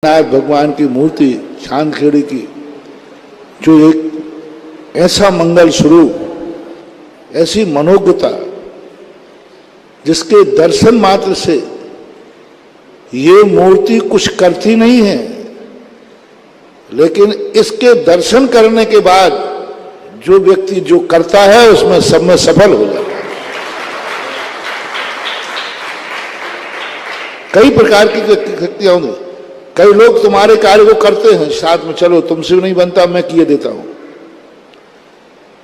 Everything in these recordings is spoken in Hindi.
नायक भगवान की मूर्ति चांदखेड़ी की, जो एक ऐसा मंगल स्वरूप, ऐसी मनोज्ञता, जिसके दर्शन मात्र से ये मूर्ति कुछ करती नहीं है, लेकिन इसके दर्शन करने के बाद जो व्यक्ति जो करता है उसमें सब में सफल हो जाता है। कई प्रकार की शक्तियां होंगी। कई लोग तुम्हारे कार्य को करते हैं साथ में, चलो तुमसे नहीं बनता मैं किए देता हूं,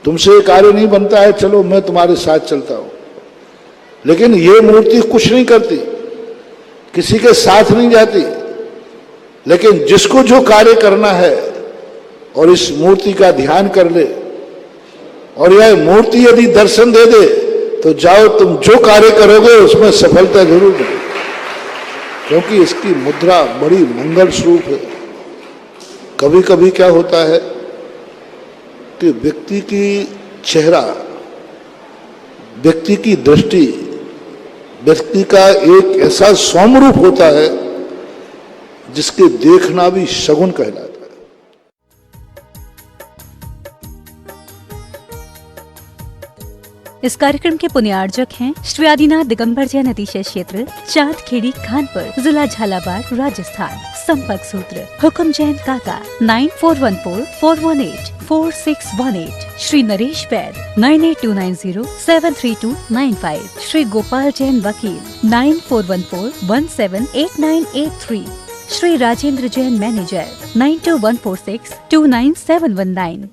तुमसे कार्य नहीं बनता है चलो मैं तुम्हारे साथ चलता हूं। लेकिन ये मूर्ति कुछ नहीं करती, किसी के साथ नहीं जाती, लेकिन जिसको जो कार्य करना है और इस मूर्ति का ध्यान कर ले और यह मूर्ति यदि दर्शन दे दे तो जाओ, तुम जो कार्य करोगे उसमें सफलता जरूर मिलेगी, क्योंकि इसकी मुद्रा बड़ी मंगल स्वरूप है। कभी कभी क्या होता है कि व्यक्ति की चेहरा, व्यक्ति की दृष्टि, व्यक्ति का एक ऐसा सौम्य रूप होता है जिसके देखना भी शगुन कहलाता है। इस कार्यक्रम के पुण्यार्जक हैं श्री आदिनाथ दिगंबर जैन अतिशय क्षेत्र, चांदखेड़ी, खानपुर, जिला झालावाड़, राजस्थान। संपर्क सूत्र हुक्म जैन काका 9414418461 श्री नरेश बैद 9829073295 श्री गोपाल जैन वकील 9414178983 श्री राजेंद्र जैन मैनेजर 9214629719।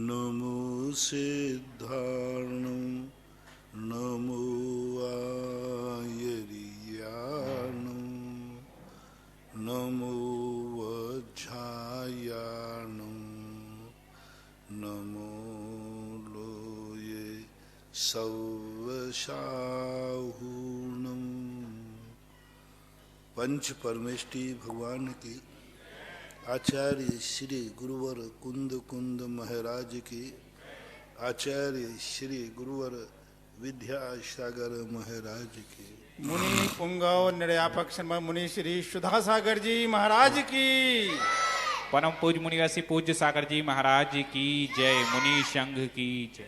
नमो सिद्धार्णं नमो आयर्याणं नमो वज्रायाणं नमो लोये सवशाहूणं। पंच परमेष्टि भगवान की, आचार्य श्री गुरुवर कुंद कुंद महाराज की, आचार्य श्री गुरुवर विद्यासागर महाराज की, मुनि पुंगव निर्यापक शर्मा मुनि श्री सुधा सागर जी महाराज की, परम पूज्य मुनिवासी पूज्य सागर जी महाराज की जय, मुनि संघ की जय।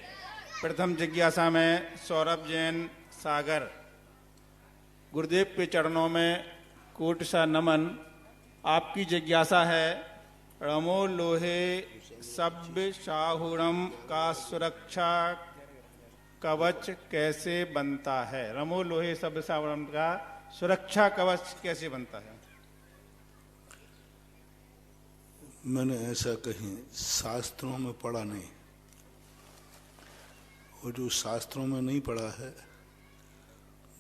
प्रथम जिज्ञासा में सौरभ जैन सागर, गुरुदेव के चरणों में कोट सा नमन। आपकी जिज्ञासा है, रमो लोहे सभ्य शाहुरम का सुरक्षा कवच कैसे बनता है? रमो लोहे सभ्य शाहुरम का सुरक्षा कवच कैसे बनता है? मैंने ऐसा कहीं शास्त्रों में पढ़ा नहीं, और जो शास्त्रों में नहीं पढ़ा है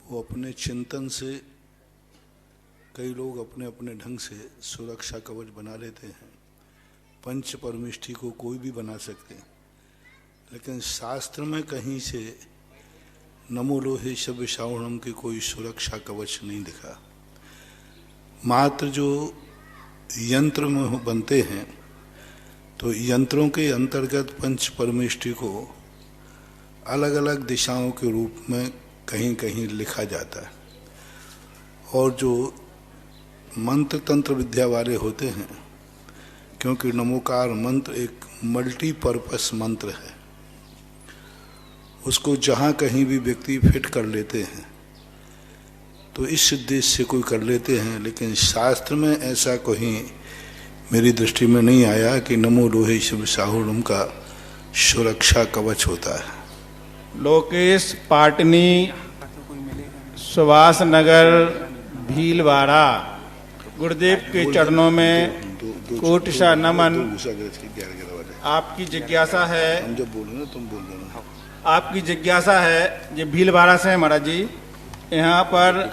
वो अपने चिंतन से कई लोग अपने अपने ढंग से सुरक्षा कवच बना लेते हैं। पंच परमेष्टि को कोई भी बना सकते हैं, लेकिन शास्त्र में कहीं से नमो लोहे शब्द शावणम के कोई सुरक्षा कवच नहीं दिखा। मात्र जो यंत्र में बनते हैं तो यंत्रों के अंतर्गत पंच परमेष्टि को अलग अलग दिशाओं के रूप में कहीं कहीं लिखा जाता है, और जो मंत्र तंत्र विद्या वाले होते हैं, क्योंकि नमोकार मंत्र एक मल्टीपर्पस मंत्र है, उसको जहाँ कहीं भी व्यक्ति फिट कर लेते हैं तो इस उद्देश्य से कोई कर लेते हैं, लेकिन शास्त्र में ऐसा कहीं मेरी दृष्टि में नहीं आया कि नमो लोहे शिव साहुरम का सुरक्षा कवच होता है। लोकेश पाटनी, सुभाष नगर, भीलवाड़ा, गुरुदेव के चरणों में कोट सा नमन। आपकी जिज्ञासा है, हम जब बोलो ना तुम बोल देना। आपकी जिज्ञासा है, ये भीलवाड़ा से है महाराज जी, यहाँ पर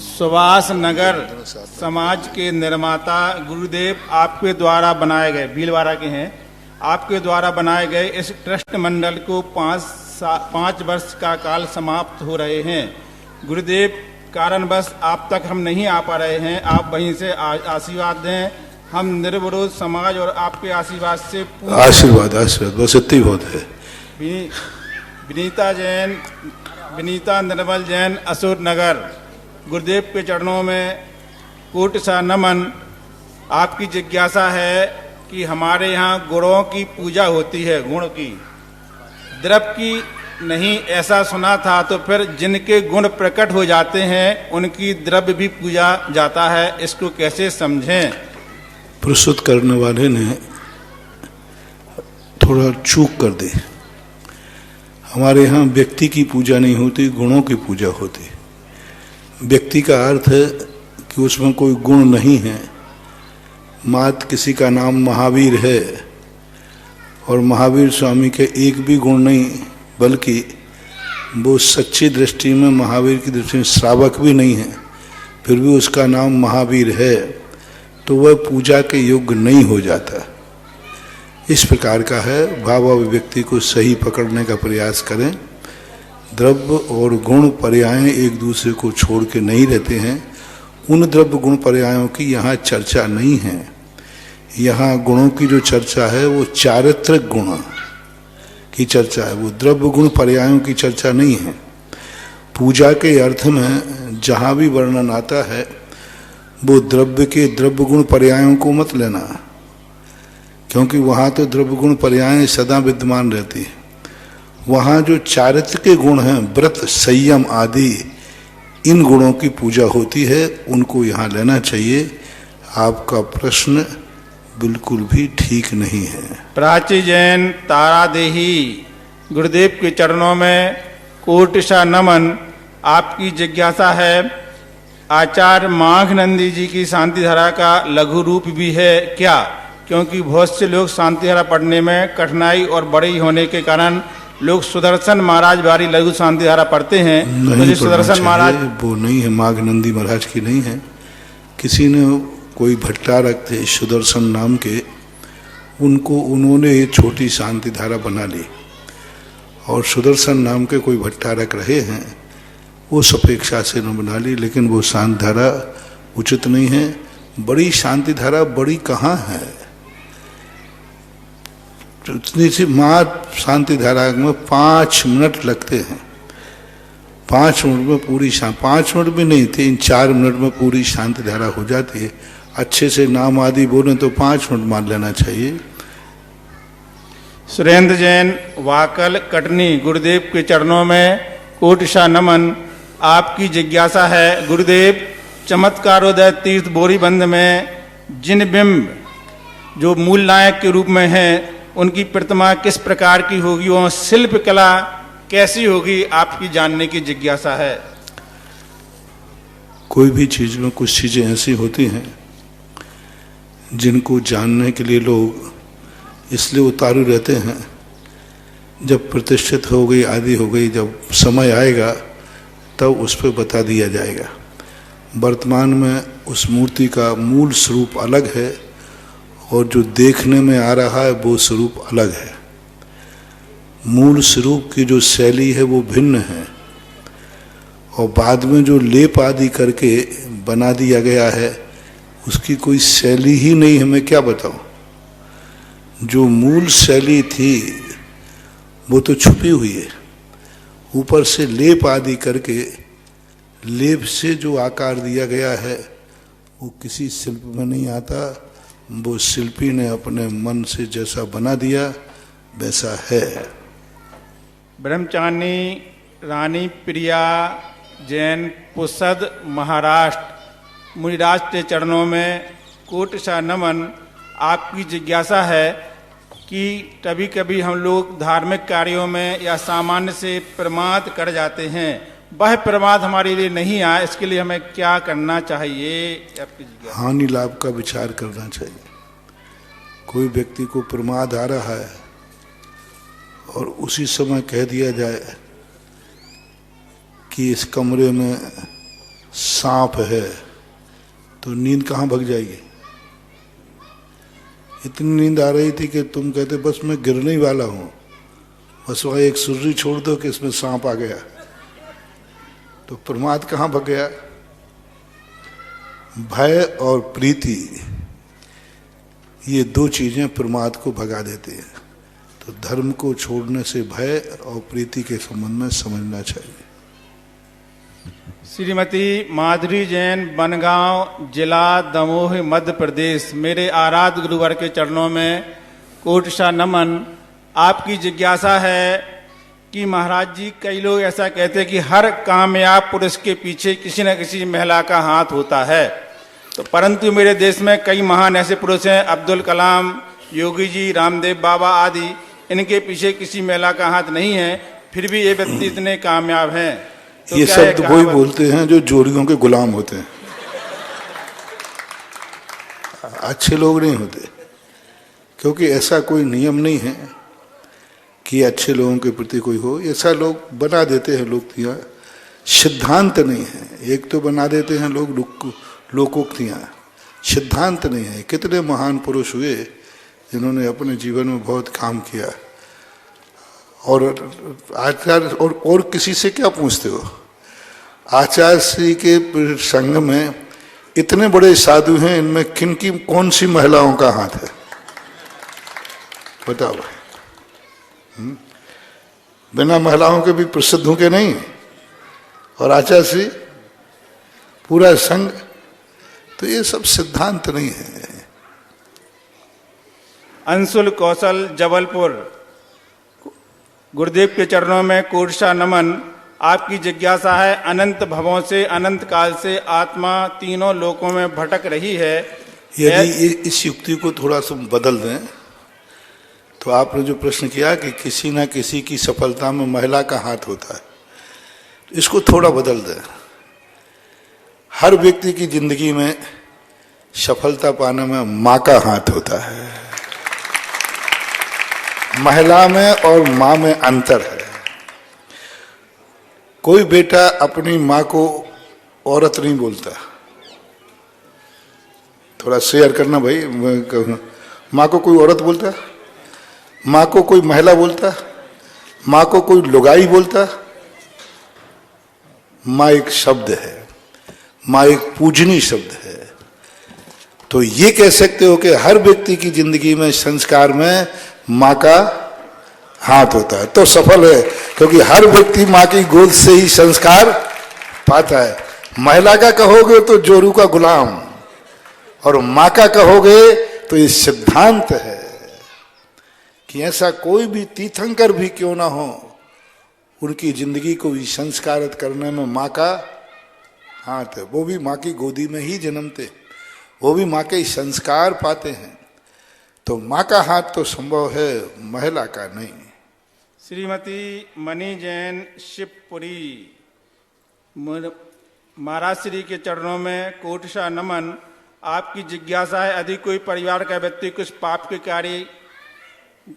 सुभाष नगर समाज के निर्माता गुरुदेव आपके द्वारा बनाए गए, भीलवाड़ा के हैं, आपके द्वारा बनाए गए इस ट्रस्ट मंडल को 5 वर्ष का काल समाप्त हो रहे हैं। गुरुदेव कारणवश आप तक हम नहीं आ पा रहे हैं, आप वहीं से आशीर्वाद दें हम निर्विरोध समाज और आपके आशीर्वाद से आशीर्वाद बस इतनी बहुत है। विनीता निर्मल जैन असुर नगर, गुरुदेव के चरणों में कोटि सा नमन। आपकी जिज्ञासा है कि हमारे यहाँ गुणों की पूजा होती है, गुण की, द्रव्य की नहीं, ऐसा सुना था। तो फिर जिनके गुण प्रकट हो जाते हैं उनकी द्रव्य भी पूजा जाता है, इसको कैसे समझें? प्रस्तुत करने वाले ने थोड़ा चूक कर दी। हमारे यहाँ व्यक्ति की पूजा नहीं होती, गुणों की पूजा होती। व्यक्ति का अर्थ है कि उसमें कोई गुण नहीं है। मात किसी का नाम महावीर है और महावीर स्वामी के एक भी गुण नहीं, बल्कि वो सच्ची दृष्टि में, महावीर की दृष्टि में श्रावक भी नहीं है, फिर भी उसका नाम महावीर है, तो वह पूजा के योग्य नहीं हो जाता। इस प्रकार का है। भाव अभिव्यक्ति को सही पकड़ने का प्रयास करें। द्रव्य और गुण पर्याय एक दूसरे को छोड़ के नहीं रहते हैं। उन द्रव्य गुण पर्यायों की यहाँ चर्चा नहीं है। यहाँ गुणों की जो चर्चा है वो चारित्रिक गुण की चर्चा है, वो द्रव्य गुण पर्यायों की चर्चा नहीं है। पूजा के अर्थ में जहाँ भी वर्णन आता है वो द्रव्य के द्रव्य गुण पर्यायों को मत लेना, क्योंकि वहाँ तो द्रव्य गुण पर्याय सदा विद्यमान रहती है। वहाँ जो चारित्र के गुण हैं, व्रत, संयम आदि, इन गुणों की पूजा होती है, उनको यहाँ लेना चाहिए। आपका प्रश्न बिल्कुल भी ठीक नहीं है। प्राची जैन तारादेही, गुरुदेव के चरणों में कोटि सा नमन। आपकी जिज्ञासा है, आचार्य माघनंदी जी की शांतिधारा का लघु रूप भी है क्या? क्योंकि बहुत से लोग शांतिधारा पढ़ने में कठिनाई और बड़ी होने के कारण लोग सुदर्शन महाराज वाली लघु शांतिधारा पढ़ते हैं। नहीं, सुदर्शन महाराज वो नहीं है, माघनंदी महाराज की नहीं है। किसी ने, कोई भट्टारक थे सुदर्शन नाम के, उन्होंने ये छोटी शांतिधारा बना ली, और सुदर्शन नाम के कोई भट्टारक रहे हैं, वो अपेक्षा से न बना ली, लेकिन वो शांतिधारा उचित नहीं है। बड़ी शांतिधारा बड़ी कहाँ है? इतनी सी मात्र शांतिधारा में 5 मिनट लगते हैं। 5 मिनट में पूरी 5 मिनट भी नहीं, 3-4 मिनट में पूरी शांतिधारा हो जाती है। अच्छे से नाम आदि बोले तो 5 मिनट मान लेना चाहिए। सुरेंद्र जैन वाकल कटनी, गुरुदेव के चरणों में कोटि सा नमन। आपकी जिज्ञासा है, गुरुदेव, चमत्कारोदय तीर्थ बोरीबंद में जिन बिंब जो मूल नायक के रूप में हैं, उनकी प्रतिमा किस प्रकार की होगी और शिल्प कला कैसी होगी, आपकी जानने की जिज्ञासा है। कोई भी चीज में कुछ चीजें ऐसी होती हैं जिनको जानने के लिए लोग इसलिए उतारू रहते हैं। जब प्रतिष्ठित हो गई, आदि हो गई, जब समय आएगा तब उस पर बता दिया जाएगा। वर्तमान में उस मूर्ति का मूल स्वरूप अलग है और जो देखने में आ रहा है वो स्वरूप अलग है। मूल स्वरूप की जो शैली है वो भिन्न है, और बाद में जो लेप आदि करके बना दिया गया है उसकी कोई शैली ही नहीं है। मैं क्या बताऊं? जो मूल शैली थी वो तो छुपी हुई है। ऊपर से लेप आदि करके, लेप से जो आकार दिया गया है वो किसी शिल्प में नहीं आता। वो शिल्पी ने अपने मन से जैसा बना दिया वैसा है। ब्रह्मचानी रानी प्रिया जैन पुसद, महाराष्ट्र, मुनिराज के चरणों में कोटि सा नमन। आपकी जिज्ञासा है कि कभी कभी हम लोग धार्मिक कार्यों में या सामान्य से प्रमाद कर जाते हैं, वह प्रमाद हमारे लिए नहीं आए, इसके लिए हमें क्या करना चाहिए? आपकी जिज्ञासा। हानि लाभ का विचार करना चाहिए। कोई व्यक्ति को प्रमाद आ रहा है और उसी समय कह दिया जाए कि इस कमरे में सांप है, तो नींद कहाँ भग जाएगी? इतनी नींद आ रही थी कि तुम कहते बस मैं गिरने ही वाला हूं, बस वहां एक सुर्री छोड़ दो कि इसमें सांप आ गया, तो प्रमाद कहाँ भग गया? भय और प्रीति ये दो चीजें प्रमाद को भगा देती हैं। तो धर्म को छोड़ने से भय और प्रीति के संबंध में समझना चाहिए। श्रीमती माधुरी जैन, बनगांव, जिला दमोह, मध्य प्रदेश। मेरे आराध्य गुरुवर के चरणों में कोटि नमन। आपकी जिज्ञासा है कि महाराज जी, कई लोग ऐसा कहते हैं कि हर कामयाब पुरुष के पीछे किसी न किसी महिला का हाथ होता है, तो परंतु मेरे देश में कई महान ऐसे पुरुष हैं, अब्दुल कलाम, योगी जी, रामदेव बाबा आदि, इनके पीछे किसी महिला का हाथ नहीं है, फिर भी ये व्यक्ति इतने कामयाब हैं। तो ये शब्द वही बोलते हैं जो जोड़ियों के गुलाम होते हैं, अच्छे लोग नहीं होते। क्योंकि ऐसा कोई नियम नहीं है कि अच्छे लोगों के प्रति कोई हो, ऐसा लोग बना देते हैं लोकोक्तियाँ, सिद्धांत नहीं है। एक तो बना देते हैं लोग लोकोक्तियाँ, सिद्धांत नहीं है। कितने महान पुरुष हुए जिन्होंने अपने जीवन में बहुत काम किया। और आचार्य और किसी से क्या पूछते हो? आचार्य श्री के संग में इतने बड़े साधु हैं, इनमें किन की कौन सी महिलाओं का हाथ है बताओ? बिना महिलाओं के भी प्रसिद्ध हों के नहीं। और आचार्य श्री पूरा संग, तो ये सब सिद्धांत नहीं है। अंशुल कौशल, जबलपुर। गुरुदेव के चरणों में कोटि नमन। आपकी जिज्ञासा है, अनंत भवों से, अनंत काल से आत्मा तीनों लोकों में भटक रही है। यदि इस युक्ति को थोड़ा सा बदल दें तो आपने जो प्रश्न किया कि किसी ना किसी की सफलता में महिला का हाथ होता है, इसको थोड़ा बदल दें। हर व्यक्ति की जिंदगी में सफलता पाने में माँ का हाथ होता है। महिला में और माँ में अंतर है। कोई बेटा अपनी माँ को औरत नहीं बोलता। थोड़ा शेयर करना भाई। माँ को कोई औरत बोलता, माँ को कोई महिला बोलता, माँ को कोई लुगाई बोलता? माँ एक शब्द है, माँ एक पूजनीय शब्द है। तो ये कह सकते हो कि हर व्यक्ति की जिंदगी में संस्कार में माँ का हाथ होता है, तो सफल है। क्योंकि हर व्यक्ति माँ की गोद से ही संस्कार पाता है। महिला का कहोगे तो जोरू का गुलाम, और माँ का कहोगे तो ये सिद्धांत है कि ऐसा कोई भी तीर्थंकर भी क्यों ना हो, उनकी जिंदगी को भी संस्कारित करने में माँ का हाथ है। वो भी माँ की गोदी में ही जन्मते, वो भी माँ के संस्कार पाते हैं। तो माँ का हाथ तो संभव है, महिला का नहीं। श्रीमती मणि जैन, शिवपुरी। महाराज श्री के चरणों में कोटि नमन। आपकी जिज्ञासा है, यदि कोई परिवार का व्यक्ति कुछ पाप के कार्य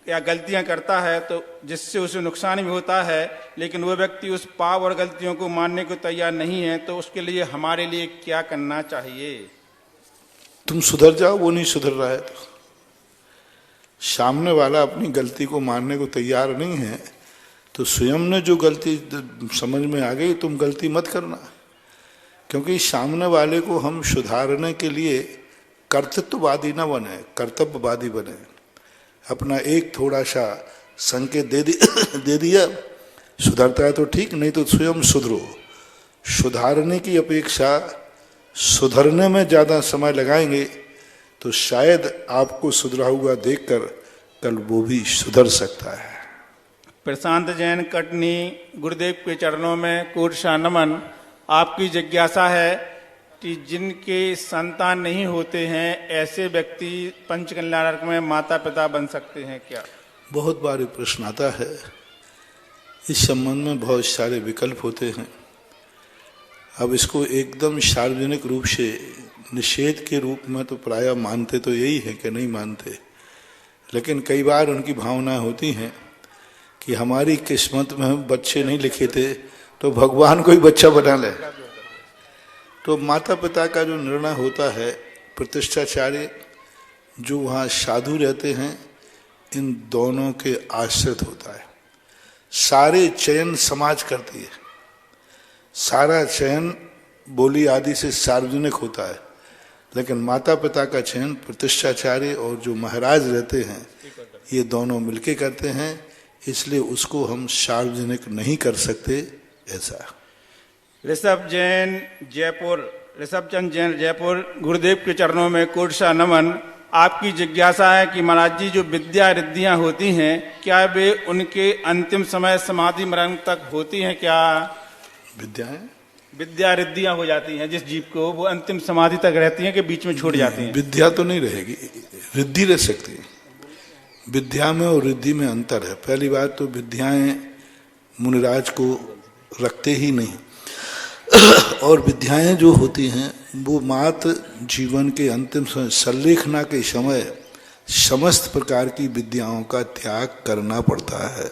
या गलतियां करता है तो जिससे उसे नुकसान भी होता है, लेकिन वो व्यक्ति उस पाप और गलतियों को मानने को तैयार नहीं है, तो उसके लिए हमारे लिए क्या करना चाहिए? तुम सुधर जाओ, वो नहीं सुधर रहा है तो। सामने वाला अपनी गलती को मानने को तैयार नहीं है तो स्वयं ने जो गलती समझ में आ गई, तुम गलती मत करना। क्योंकि सामने वाले को हम सुधारने के लिए कर्तृत्ववादी न बने, कर्तव्यवादी बने। अपना एक थोड़ा सा संकेत दे दिया, सुधरता है तो ठीक, नहीं तो स्वयं सुधरो। सुधारने की अपेक्षा सुधरने में ज़्यादा समय लगाएंगे तो शायद आपको सुधरा हुआ देखकर कल वो भी सुधर सकता है। प्रशांत जैन, कटनी। गुरुदेव के चरणों में कोटि नमन। आपकी जिज्ञासा है कि जिनके संतान नहीं होते हैं, ऐसे व्यक्ति पंचकल्याण में माता पिता बन सकते हैं क्या? बहुत बार ये प्रश्न आता है। इस संबंध में बहुत सारे विकल्प होते हैं। अब इसको एकदम सार्वजनिक रूप से निषेध के रूप में तो प्रायः मानते तो यही है कि नहीं मानते, लेकिन कई बार उनकी भावनाएं होती हैं कि हमारी किस्मत में बच्चे नहीं लिखे थे तो भगवान कोई बच्चा बना ले। तो माता पिता का जो निर्णय होता है, प्रतिष्ठाचार्य जो वहाँ साधु रहते हैं, इन दोनों के आश्रित होता है। सारे चयन समाज करती है, सारा चयन बोली आदि से सार्वजनिक होता है। लेकिन माता पिता का चयन प्रतिष्ठाचार्य और जो महाराज रहते हैं ये दोनों मिलके करते हैं, इसलिए उसको हम सार्वजनिक नहीं कर सकते। ऐसा ऋषभ चंद जैन जयपुर, गुरुदेव के चरणों में कोटि सा नमन। आपकी जिज्ञासा है कि महाराज जी जो विद्या रिद्धियां होती हैं क्या वे उनके अंतिम समय समाधि मरण तक होती हैं? क्या विद्या रिद्धियां हो जाती हैं जिस जीव को, वो अंतिम समाधि तक रहती हैं कि बीच में छूट जाती हैं? विद्या तो नहीं रहेगी, रिद्धि रह सकती है। विद्या में और रिद्धि में अंतर है। पहली बात तो विद्याएं मुनिराज को रखते ही नहीं, और विद्याएं जो होती हैं वो मात्र जीवन के अंतिम समय संलेखना के समय समस्त प्रकार की विद्याओं का त्याग करना पड़ता है।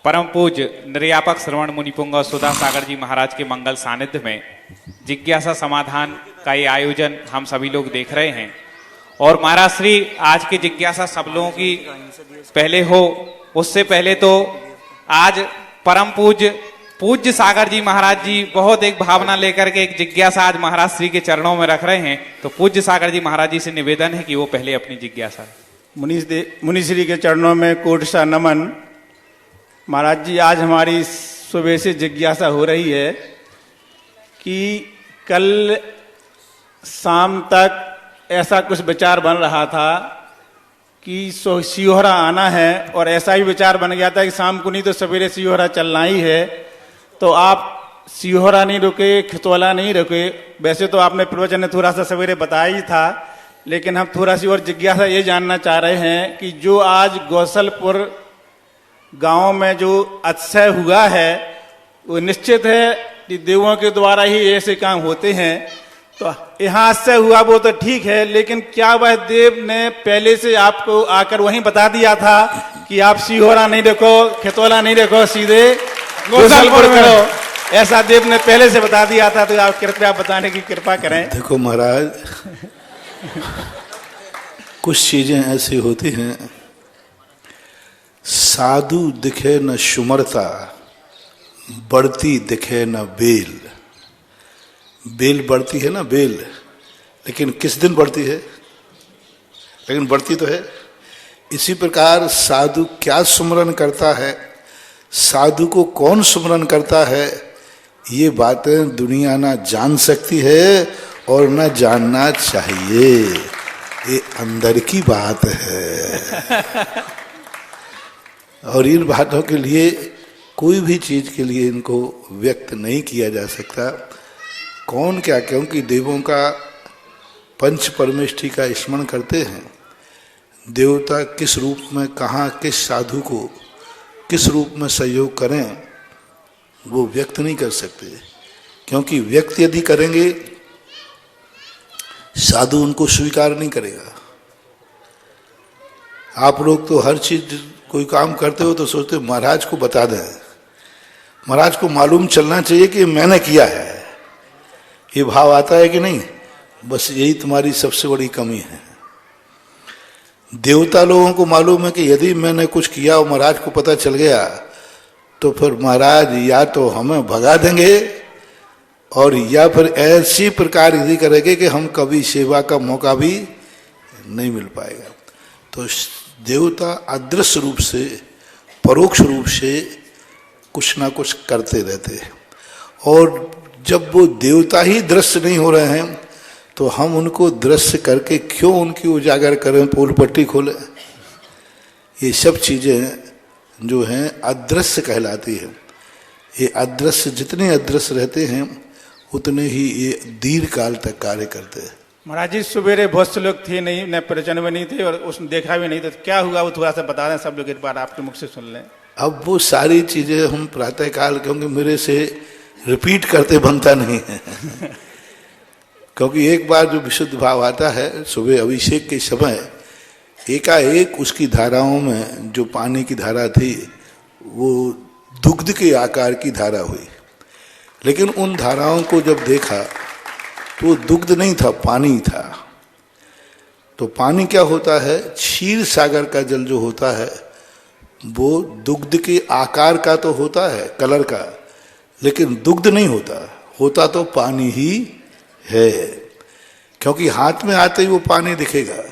परम पूज्य निर्यापक श्रवण मुनि पुंगव सुधा सागर जी महाराज के मंगल सानिध्य में जिज्ञासा समाधान का ये आयोजन हम सभी लोग देख रहे हैं। और महाराज श्री आज की जिज्ञासा सब लोगों की पहले हो, उससे पहले तो आज परम पूज्य सागर जी महाराज जी बहुत एक भावना लेकर के एक जिज्ञासा आज महाराज श्री के चरणों में रख रहे हैं। तो पूज्य सागर जी महाराज जी से निवेदन है कि वो पहले अपनी जिज्ञासा। मुनि श्री के चरणों में कोटि सा नमन। महाराज जी आज हमारी सुबह से जिज्ञासा हो रही है कि कल शाम तक ऐसा कुछ विचार बन रहा था कि सियोहरा आना है, और ऐसा ही विचार बन गया था कि शाम को नहीं तो सवेरे सियोहरा चलना ही है। तो आप सियोहरा नहीं रुके, खितौला नहीं रुके। वैसे तो आपने प्रवचन में थोड़ा सा सवेरे बताया ही था, लेकिन हम थोड़ा सी और जिज्ञासा ये जानना चाह रहे हैं कि जो आज गौसलपुर गांव में जो अतिशय हुआ है वो निश्चित है कि देवों के द्वारा ही ऐसे काम होते हैं। तो यहाँ से हुआ वो तो ठीक है, लेकिन क्या वह देव ने पहले से आपको आकर वहीं बता दिया था कि आप सिहोरा नहीं देखो, खितौला नहीं देखो, सीधे गौसलपुर करो? ऐसा देव ने पहले से बता दिया था? तो आप कृपया बताने की कृपा करें। देखो महाराज, कुछ चीजें ऐसी होती हैं, साधु दिखे न सुमरता, बढ़ती दिखे न बेल। बेल बढ़ती है ना, बेल, लेकिन किस दिन बढ़ती है? लेकिन बढ़ती तो है। इसी प्रकार साधु क्या सुमरन करता है, साधु को कौन सुमरन करता है, ये बातें दुनिया ना जान सकती है और ना जानना चाहिए। ये अंदर की बात है और इन बातों के लिए कोई भी चीज के लिए इनको व्यक्त नहीं किया जा सकता। कौन क्या, क्योंकि देवों का पंच परमेष्ठि का स्मरण करते हैं। देवता किस रूप में, कहाँ, किस साधु को किस रूप में सहयोग करें वो व्यक्त नहीं कर सकते, क्योंकि व्यक्त यदि करेंगे साधु उनको स्वीकार नहीं करेगा। आप लोग तो हर चीज कोई काम करते हो तो सोचते हो महाराज को बता दें, महाराज को मालूम चलना चाहिए कि मैंने किया है। ये भाव आता है कि नहीं? बस यही तुम्हारी सबसे बड़ी कमी है। देवता लोगों को मालूम है कि यदि मैंने कुछ किया और महाराज को पता चल गया तो फिर महाराज या तो हमें भगा देंगे और या फिर ऐसी प्रकार यदि करेंगे कि हम कभी सेवा का मौका भी नहीं मिल पाएगा। तो देवता अदृश्य रूप से, परोक्ष रूप से कुछ ना कुछ करते रहते हैं, और जब वो देवता ही दृश्य नहीं हो रहे हैं तो हम उनको दृश्य करके क्यों उनकी उजागर करें, पोल पट्टी खोलें? ये सब चीजें जो हैं अदृश्य कहलाती है। ये अदृश्य, जितने अदृश्य रहते हैं उतने ही ये दीर्घ काल तक कार्य करते हैं। महाराज जी सवेरे बहुत से लोग थे नहीं, न प्रवचन में नहीं थे और उसने देखा भी नहीं, तो क्या हुआ वो थोड़ा सा बता दें, सब लोग एक बार आपके मुख से सुन लें। अब वो सारी चीजें हम प्रातः काल, क्योंकि मेरे से रिपीट करते बनता नहीं है क्योंकि एक बार जो विशुद्ध भाव आता है सुबह अभिषेक के समय, एकाएक उसकी धाराओं में जो पानी की धारा थी वो दुग्ध के आकार की धारा हुई। लेकिन उन धाराओं को जब देखा तो दुग्ध नहीं था, पानी था। तो पानी क्या होता है, क्षीर सागर का जल जो होता है वो दुग्ध के आकार का तो होता है, कलर का, लेकिन दुग्ध नहीं होता, होता तो पानी ही है। क्योंकि हाथ में आते ही वो पानी दिखेगा।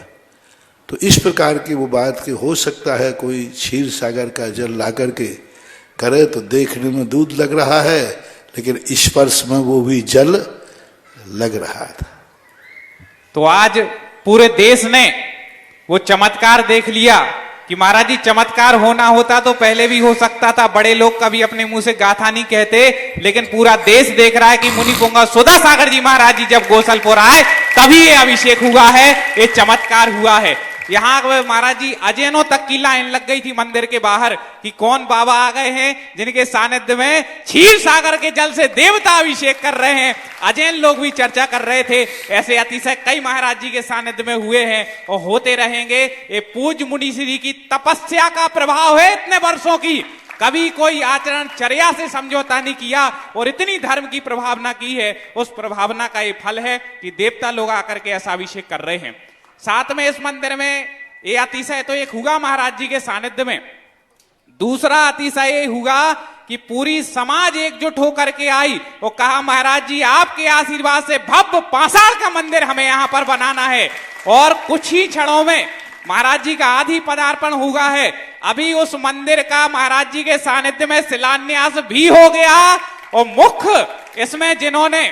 तो इस प्रकार की वो बात कि हो सकता है कोई क्षीर सागर का जल ला करके करे तो देखने में दूध लग रहा है, लेकिन स्पर्श में वो भी जल लग रहा था। तो आज पूरे देश ने वो चमत्कार देख लिया कि महाराज जी चमत्कार होना होता तो पहले भी हो सकता था, बड़े लोग कभी अपने मुंह से गाथा नहीं कहते, लेकिन पूरा देश देख रहा है कि मुनिपुंगा सुधा सागर जी महाराज जी जब गोसलपुर आए तभी ये अभिषेक हुआ है, ये चमत्कार हुआ है। यहाँ महाराज जी अजैनों तक की लाइन लग गई थी मंदिर के बाहर कि कौन बाबा आ गए हैं जिनके सानिध्य में क्षीर सागर के जल से देवता अभिषेक कर रहे हैं। अजैन लोग भी चर्चा कर रहे थे। ऐसे अतिशय कई महाराज जी के सानिध्य में हुए हैं और होते रहेंगे। ये पूज्य मुनि श्री की तपस्या का प्रभाव है, इतने वर्षों की कभी कोई आचरण चर्या से समझौता नहीं किया और इतनी धर्म की प्रभावना की है। उस प्रभावना का ये फल है कि देवता लोग आकर के ऐसा अभिषेक कर रहे हैं। साथ में इस मंदिर में ये अतिशय तो एक हुआ महाराज जी के सानिध्य में, दूसरा अतिशय ये हुआ कि पूरी समाज एकजुट होकर के आई और कहा महाराज जी आपके आशीर्वाद से भव्य पाषाण का मंदिर हमें यहां पर बनाना है। और कुछ ही क्षणों में महाराज जी का आदि पदार्पण हुआ है। अभी उस मंदिर का महाराज जी के सानिध्य में शिलान्यास भी हो गया और मुख्य इसमें जिन्होंने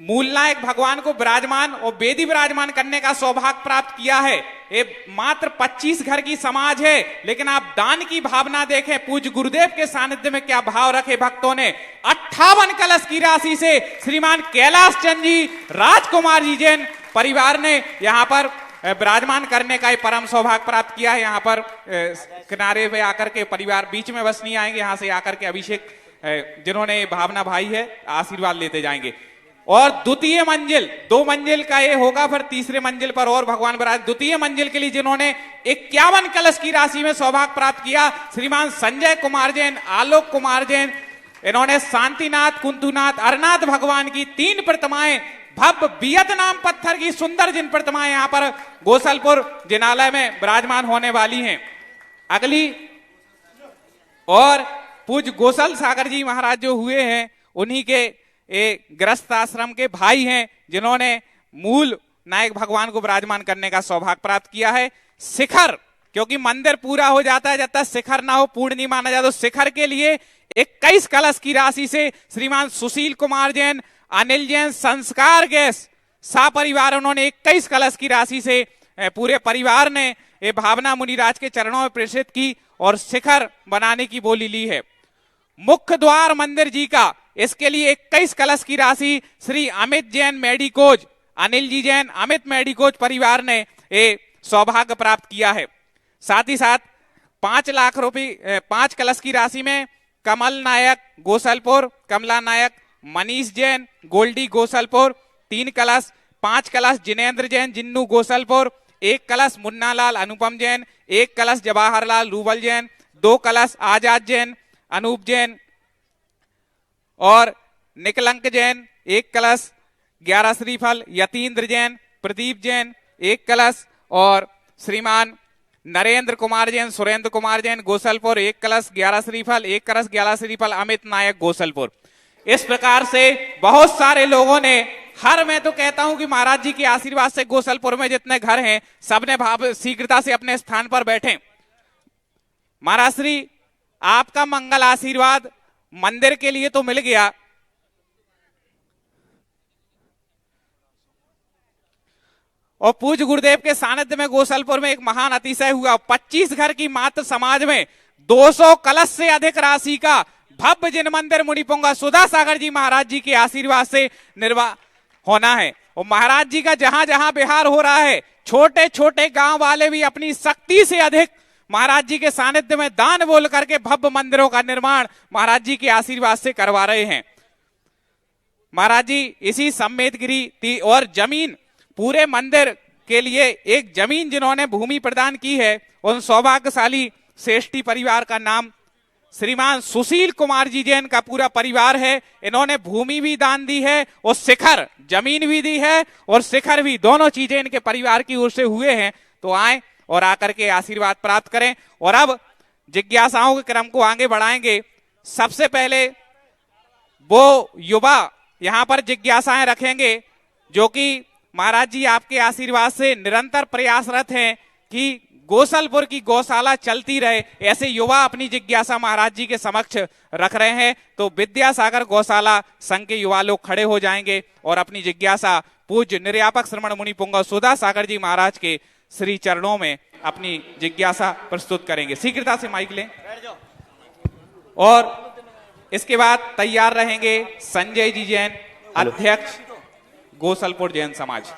मूल नायक भगवान को विराजमान और वेदी विराजमान करने का सौभाग्य प्राप्त किया है, ये मात्र 25 घर की समाज है, लेकिन आप दान की भावना देखें, पूज्य गुरुदेव के सानिध्य में क्या भाव रखे भक्तों ने। 58 कलश की राशि से श्रीमान कैलाश चंद जी, राजकुमार जी जैन परिवार ने यहाँ पर विराजमान करने का परम सौभाग्य प्राप्त किया है। यहाँ पर किनारे पे आकर के परिवार बीच में बस नहीं आएंगे, यहाँ से आकर के अभिषेक जिन्होंने भावना भाई है आशीर्वाद लेते जाएंगे। और द्वितीय मंजिल, 2 मंजिल का ये होगा, फिर तीसरे मंजिल पर और भगवान विराज। द्वितीय मंजिल के लिए जिन्होंने 51 कलश की राशि में सौभाग्य प्राप्त किया, श्रीमान संजय कुमार जैन, आलोक कुमार जैन, इन्होंने शांतिनाथ, कुंतुनाथ, अरनाथ भगवान की 3 प्रतिमाएं, भव्य वियतनाम पत्थर की सुंदर जिन प्रतिमाएं यहाँ पर गोसलपुर जिनालय में विराजमान होने वाली हैं। अगली और पूज्य गोसल सागर जी महाराज जो हुए हैं, उन्हीं के गृहस्थ आश्रम के भाई हैं जिन्होंने मूल नायक भगवान को विराजमान करने का सौभाग्य प्राप्त किया है। शिखर, क्योंकि मंदिर पूरा हो जाता है जब तक शिखर ना हो पूर्ण नहीं माना जाता, तो शिखर के लिए 21 कलश की राशि से श्रीमान सुशील कुमार जैन, अनिल जैन, संस्कार गैस सापरिवार, उन्होंने 21 कलश की राशि से पूरे परिवार ने ये भावना मुनिराज के चरणों में प्रेषित की और शिखर बनाने की बोली ली है। मुख्य द्वार मंदिर जी का, इसके लिए 21 कलश की राशि श्री अमित जैन मेडिकोज, अनिल जी जैन, अमित मेडिकोज परिवार ने ये सौभाग्य प्राप्त किया है। साथ ही साथ 5 लाख रुपए 5 कलश की राशि में कमल नायक गोसलपुर, कमला नायक, मनीष जैन, गोल्डी गोसलपुर 3 कलश, 5 कलश जिनेंद्र जैन, जिन्नू गोसलपुर, 1 कलश मुन्नालाल अनुपम जैन, 1 कलश जवाहरलाल रूबल जैन, 2 कलश आजाद जैन, अनूप जैन और निकलंक जैन, 1 कलश 11 श्रीफल, यतीन्द्र जैन, प्रदीप जैन 1 कलश और श्रीमान नरेंद्र कुमार जैन, सुरेंद्र कुमार जैन गोसलपुर 1 कलश 11 श्रीफल, 1 कलश 11 श्रीफल, अमित नायक गोसलपुर। इस प्रकार से बहुत सारे लोगों ने, हर मैं तो कहता हूं कि महाराज जी के आशीर्वाद से गोसलपुर में जितने घर हैं सबने भाव शीघ्रता से अपने स्थान पर बैठे। महाराज श्री आपका मंगल आशीर्वाद मंदिर के लिए तो मिल गया, और पूज्य गुरुदेव के सानिध्य में गोसलपुर में एक महान अतिशय हुआ। 25 घर की मात्र समाज में 200 कलश से अधिक राशि का भव्य जिन मंदिर मुनिपुंगा सुधा सागर जी महाराज जी के आशीर्वाद से निर्वाह होना है। और महाराज जी का जहां जहां विहार हो रहा है, छोटे छोटे गांव वाले भी अपनी शक्ति से अधिक महाराज जी के सानिध्य में दान बोल करके भव्य मंदिरों का निर्माण महाराज जी के आशीर्वाद से करवा रहे हैं। महाराज जी इसी सम्मेदगिरी और जमीन, पूरे मंदिर के लिए एक जमीन जिन्होंने भूमि प्रदान की है, उन सौभाग्यशाली श्रेष्ठी परिवार का नाम श्रीमान सुशील कुमार जी जैन का पूरा परिवार है। इन्होंने भूमि भी दान दी है और शिखर जमीन भी दी है, और शिखर भी, दोनों चीजें इनके परिवार की ओर से हुए हैं। तो आए और आकर के आशीर्वाद प्राप्त करें। और अब जिज्ञासाओं के क्रम को आगे बढ़ाएंगे। सबसे पहले वो युवा यहां पर जिज्ञासाएं रखेंगे जो कि महाराज जी आपके आशीर्वाद से निरंतर प्रयासरत हैं कि गोसलपुर की गौशाला चलती रहे, ऐसे युवा अपनी जिज्ञासा महाराज जी के समक्ष रख रहे हैं। तो विद्यासागर गौशाला संघ के युवा लोग खड़े हो जाएंगे और अपनी जिज्ञासा पूज्य निर्यापक श्रमण मुनि पुंगव सुधा सागर जी महाराज के श्री चरणों में अपनी जिज्ञासा प्रस्तुत करेंगे। शीघ्रता से माइक लें। और इसके बाद तैयार रहेंगे संजय जी जैन, अध्यक्ष गोसलपुर जैन समाज।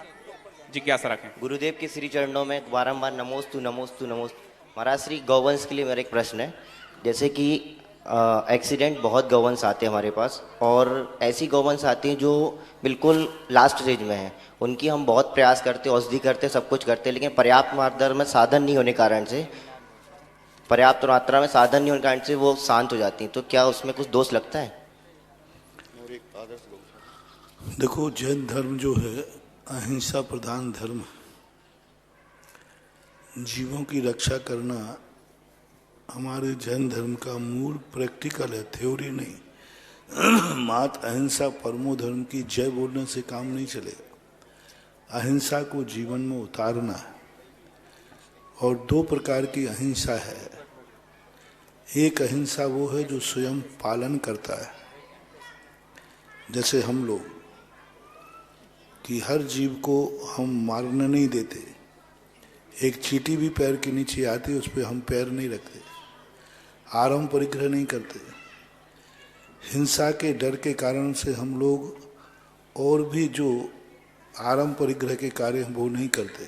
जिज्ञासा रखें। गुरुदेव के श्री चरणों में बारंबार नमोस्तु नमोस्तु नमोस्तु। महाराज श्री गौवंश के लिए मेरा एक प्रश्न है, जैसे कि एक्सीडेंट बहुत गौवंश आते हैं हमारे पास, और ऐसी गौवंश आती हैं जो बिल्कुल लास्ट स्टेज में है, उनकी हम बहुत प्रयास करते, औषधि करते, सब कुछ करते, लेकिन पर्याप्त मात्रा में साधन नहीं होने कारण से, पर्याप्त मात्रा में साधन नहीं होने कारण से वो शांत हो जाती हैं। तो क्या उसमें कुछ दोष लगता है? देखो, जैन धर्म जो है अहिंसा प्रधान धर्म, जीवों की रक्षा करना हमारे जैन धर्म का मूल प्रैक्टिकल है, थ्योरी नहीं। मात अहिंसा परमो धर्म की जय बोलने से काम नहीं चलेगा। अहिंसा को जीवन में उतारना है, और दो प्रकार की अहिंसा है। एक अहिंसा वो है जो स्वयं पालन करता है, जैसे हम लोग कि हर जीव को हम मारने नहीं देते। एक चींटी भी पैर के नीचे आती, उस पर हम पैर नहीं रखते, आरम परिग्रह नहीं करते। हिंसा के डर के कारण से हम लोग और भी जो आरम परिग्रह के कार्य वो नहीं करते।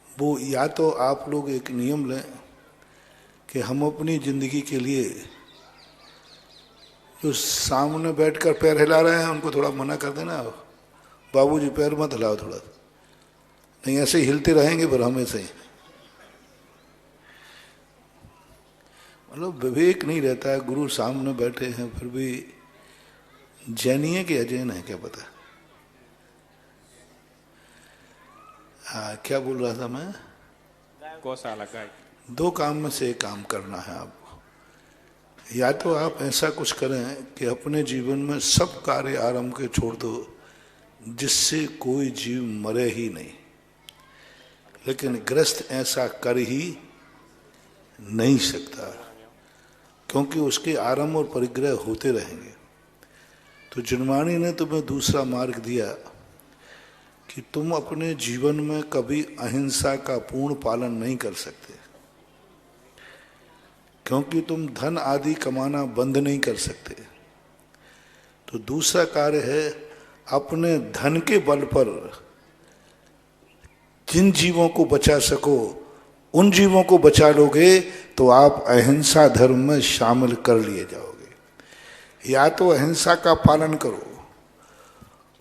वो या तो आप लोग एक नियम लें कि हम अपनी जिंदगी के लिए जो सामने बैठकर पैर हिला रहे हैं उनको थोड़ा मना कर देना, बाबूजी पैर मत हिलाओ थोड़ा, नहीं ऐसे ही हिलते रहेंगे फिर हमेशा ही। मतलब विवेक नहीं रहता है। गुरु सामने बैठे हैं फिर भी जैनी है कि अजैन है क्या पता। हाँ, क्या बोल रहा था मैं? गौशाला गाय। दो काम में से एक काम करना है आपको। या तो आप ऐसा कुछ करें कि अपने जीवन में सब कार्य आरंभ के छोड़ दो जिससे कोई जीव मरे ही नहीं, लेकिन ग्रस्त ऐसा कर ही नहीं सकता, क्योंकि उसके आरंभ और परिग्रह होते रहेंगे। तो जिनवाणी ने तुम्हें दूसरा मार्ग दिया कि तुम अपने जीवन में कभी अहिंसा का पूर्ण पालन नहीं कर सकते, क्योंकि तुम धन आदि कमाना बंद नहीं कर सकते। तो दूसरा कार्य है अपने धन के बल पर जिन जीवों को बचा सको उन जीवों को बचा लोगे तो आप अहिंसा धर्म में शामिल कर लिए जाओगे। या तो अहिंसा का पालन करो,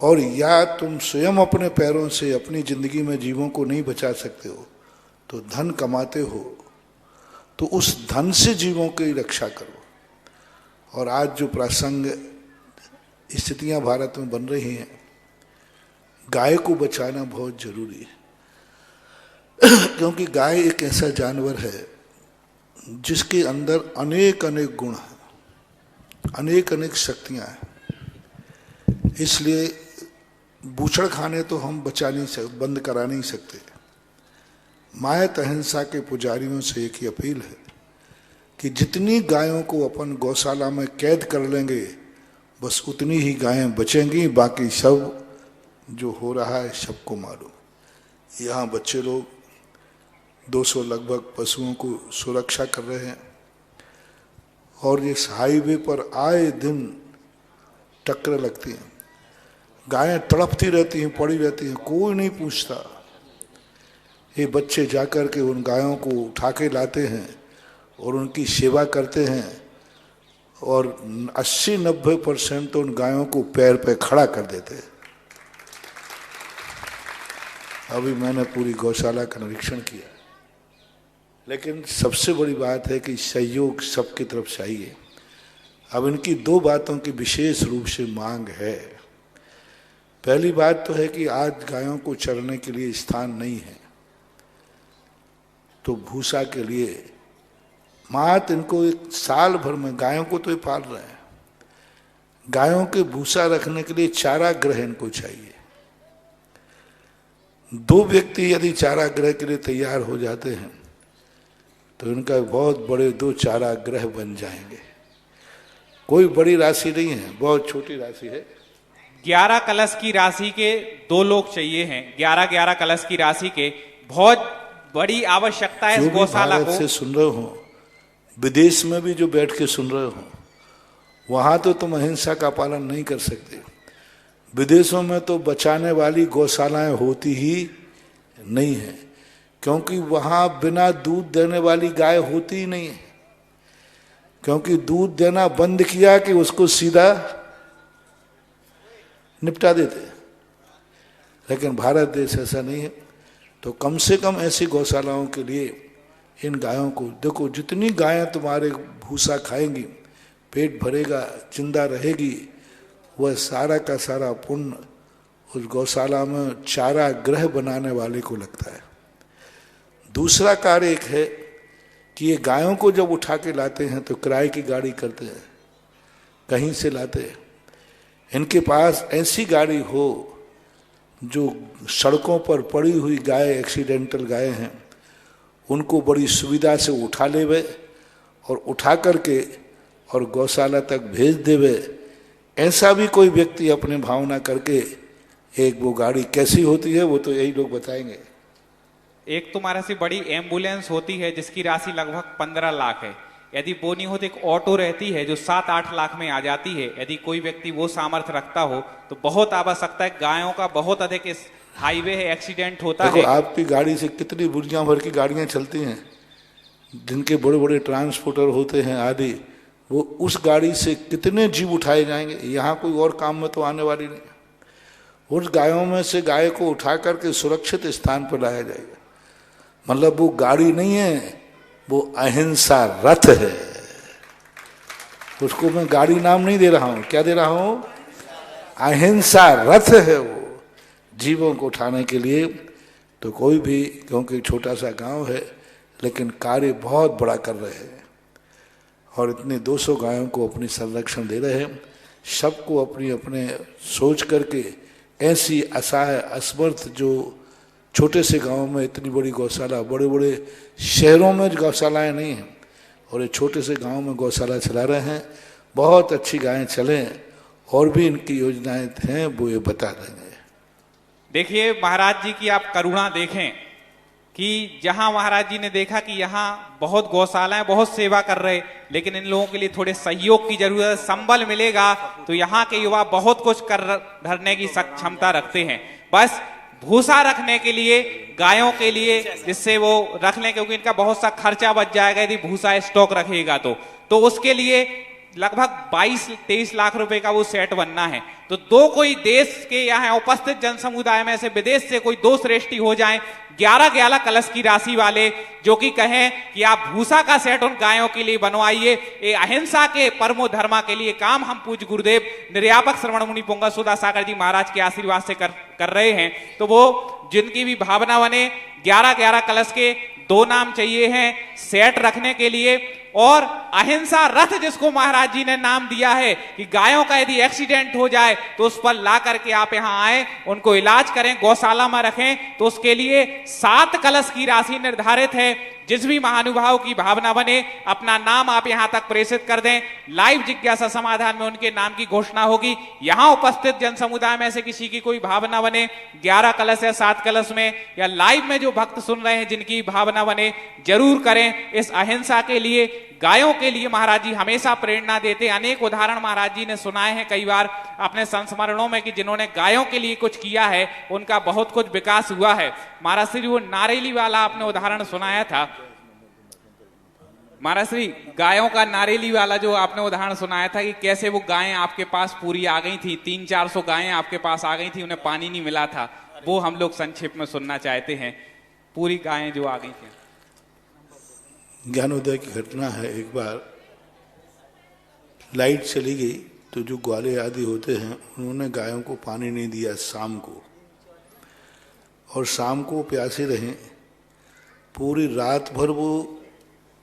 और या तुम स्वयं अपने पैरों से अपनी जिंदगी में जीवों को नहीं बचा सकते हो तो धन कमाते हो तो उस धन से जीवों की रक्षा करो। और आज जो प्रासंग स्थितियां भारत में बन रही हैं, गाय को बचाना बहुत जरूरी है, क्योंकि गाय एक ऐसा जानवर है जिसके अंदर अनेक अनेक गुण हैं, अनेक अनेक शक्तियां हैं। इसलिए बूचड़ खाने तो हम बचा नहीं सकते, बंद करा नहीं सकते। मायत अहिंसा के पुजारियों से एक ही अपील है कि जितनी गायों को अपन गौशाला में कैद कर लेंगे बस उतनी ही गायें बचेंगी, बाकी सब जो हो रहा है सबको मालूम। यहाँ बच्चे लोग 200 लगभग पशुओं को सुरक्षा कर रहे हैं, और इस हाईवे पर आए दिन टक्कर लगती हैं, गायें तड़पती रहती हैं, पड़ी रहती हैं, कोई नहीं पूछता। ये बच्चे जाकर के उन गायों को उठा के लाते हैं और उनकी सेवा करते हैं, और 80-90% तो उन गायों को पैर पे खड़ा कर देते हैं। अभी मैंने पूरी गौशाला का निरीक्षण किया, लेकिन सबसे बड़ी बात है कि सहयोग सबकी तरफ चाहिए। अब इनकी दो बातों की विशेष रूप से मांग है। पहली बात तो है कि आज गायों को चरने के लिए स्थान नहीं है, तो भूसा के लिए मात इनको एक साल भर में, गायों को तो ये पाल रहे हैं, गायों के भूसा रखने के लिए चारा गृह इनको चाहिए। 2 व्यक्ति यदि चारागाह के लिए तैयार हो जाते हैं तो इनका बहुत बड़े 2 चारागाह बन जाएंगे। कोई बड़ी राशि नहीं है, बहुत छोटी राशि है। 11 कलश की राशि के 2 लोग चाहिए हैं। 11 कलश की राशि के बहुत बड़ी आवश्यकता है इस गौशाला को। से सुन रहे हो, विदेश में भी जो बैठ के सुन रहे हो, वहां तो तुम अहिंसा का पालन नहीं कर सकते। विदेशों में तो बचाने वाली गौशालाएं होती ही नहीं है, क्योंकि वहां बिना दूध देने वाली गाय होती ही नहीं है। क्योंकि दूध देना बंद किया कि उसको सीधा निपटा देते। लेकिन भारत देश ऐसा नहीं है। तो कम से कम ऐसी गौशालाओं के लिए इन गायों को देखो, जितनी गायें तुम्हारे भूसा खाएंगी, पेट भरेगा, जिंदा रहेगी, वह सारा का सारा पुण्य उस गौशाला में चारा गृह बनाने वाले को लगता है। दूसरा कार्य एक है कि ये गायों को जब उठा के लाते हैं तो किराए की गाड़ी करते हैं, कहीं से लाते हैं। इनके पास ऐसी गाड़ी हो जो सड़कों पर पड़ी हुई गाय, एक्सीडेंटल गाय हैं, उनको बड़ी सुविधा से उठा लेवे और उठा करके और गौशाला तक भेज देवे। ऐसा भी कोई व्यक्ति अपने भावना करके एक वो गाड़ी कैसी होती है वो तो यही लोग बताएंगे। एक तुम्हारा से बड़ी एम्बुलेंस होती है जिसकी राशि लगभग 15 लाख है। यदि वो नहीं हो तो एक ऑटो रहती है जो 7-8 लाख में आ जाती है। यदि कोई व्यक्ति वो सामर्थ्य रखता हो तो बहुत आवश्यकता है। गायों का बहुत अधिक इस हाईवे है, एक्सीडेंट होता है। आपकी गाड़ी से कितनी दुनिया भर की गाड़ियां चलती हैं, जिनके बड़े बड़े ट्रांसपोर्टर होते हैं आदि, वो उस गाड़ी से कितने जीव उठाए जाएंगे। यहाँ कोई और काम में तो आने वाली नहीं। उस गायों में से गाय को उठा करके सुरक्षित स्थान पर लाया जाएगा। मतलब वो गाड़ी नहीं है, वो अहिंसा रथ है। उसको मैं गाड़ी नाम नहीं दे रहा हूं, क्या दे रहा हूं? अहिंसा रथ है वो, जीवों को उठाने के लिए। तो कोई भी, क्योंकि छोटा सा गांव है लेकिन कार्य बहुत बड़ा कर रहे हैं और इतने 200 गायों को अपनी संरक्षण दे रहे हैं। सबको अपनी अपने सोच करके ऐसी असहाय असमर्थ जो छोटे से गांव में इतनी बड़ी गौशाला, बड़े बड़े शहरों में गौशालाएं नहीं हैं और ये छोटे से गांव में गौशाला चला रहे हैं। बहुत अच्छी गायें चलें और भी इनकी योजनाएं हैं, वो ये बता देंगे। देखिए महाराज जी की आप करुणा देखें कि जहां महाराज जी ने देखा कि यहाँ बहुत गौशालाएं बहुत सेवा कर रहे, लेकिन इन लोगों के लिए थोड़े सहयोग की जरूरत है। संबल मिलेगा तो यहाँ के युवा बहुत कुछ करने की क्षमता रखते हैं। बस भूसा रखने के लिए, गायों के लिए, जिससे वो रख लें, क्योंकि इनका बहुत सा खर्चा बच जाएगा यदि भूसा स्टॉक रखेगा तो उसके लिए लगभग 22-23 लाख रुपए का वो सेट बनना है। तो दो कोई देश के यहाँ उपस्थित जन समुदाय में से विदेश से कोई 2 श्रेष्ठी हो जाएं 11 कलश की राशि वाले, जो कि कहें कि आप भूसा का सेट उन गायों के लिए बनवाइए। ये अहिंसा के परमो धर्मा के लिए काम हम पूज्य गुरुदेव निर्यापक श्रवण मुनि पुंगा सुधा सागर जी महाराज के आशीर्वाद से कर रहे हैं। तो वो जिनकी भी भावना बने, 11 कलश के 2 नाम चाहिए हैं सेट रखने के लिए। और अहिंसा रथ जिसको महाराज जी ने नाम दिया है कि गायों का यदि एक्सीडेंट हो जाए तो उस पर ला करके आप यहां आए, उनको इलाज करें, गौशाला में रखें, तो उसके लिए 7 कलश की राशि निर्धारित है। जिस भी महानुभाव की भावना बने अपना नाम आप यहां तक प्रेषित कर दें। लाइव जिज्ञासा समाधान में उनके नाम की घोषणा होगी। यहां उपस्थित जन समुदाय में से किसी की कोई भावना बने 11 कलश या 7 कलश में, या लाइव में जो भक्त सुन रहे हैं जिनकी भावना बने, जरूर करें इस अहिंसा के लिए, गायों के लिए। महाराज जी हमेशा प्रेरणा देते, अनेक उदाहरण महाराज जी ने सुनाए हैं कई बार अपने संस्मरणों में कि जिन्होंने गायों के लिए कुछ किया है उनका बहुत कुछ विकास हुआ है। महाराज श्री वो नारेली वाला आपने उदाहरण सुनाया था, महाराज श्री गायों का नारेली वाला जो आपने उदाहरण सुनाया था कि कैसे वो गायें आपके पास पूरी आ गई थी, 300-400 गायें आपके पास आ गई थी, उन्हें पानी नहीं मिला था, वो हम लोग संक्षेप में सुनना चाहते हैं। पूरी गायें जो आ गई थी। ज्ञानोदय की घटना है, एक बार लाइट चली गई तो जो ग्वाले आदि होते हैं उन्होंने गायों को पानी नहीं दिया शाम को, और शाम को प्यासे रहे। पूरी रात भर वो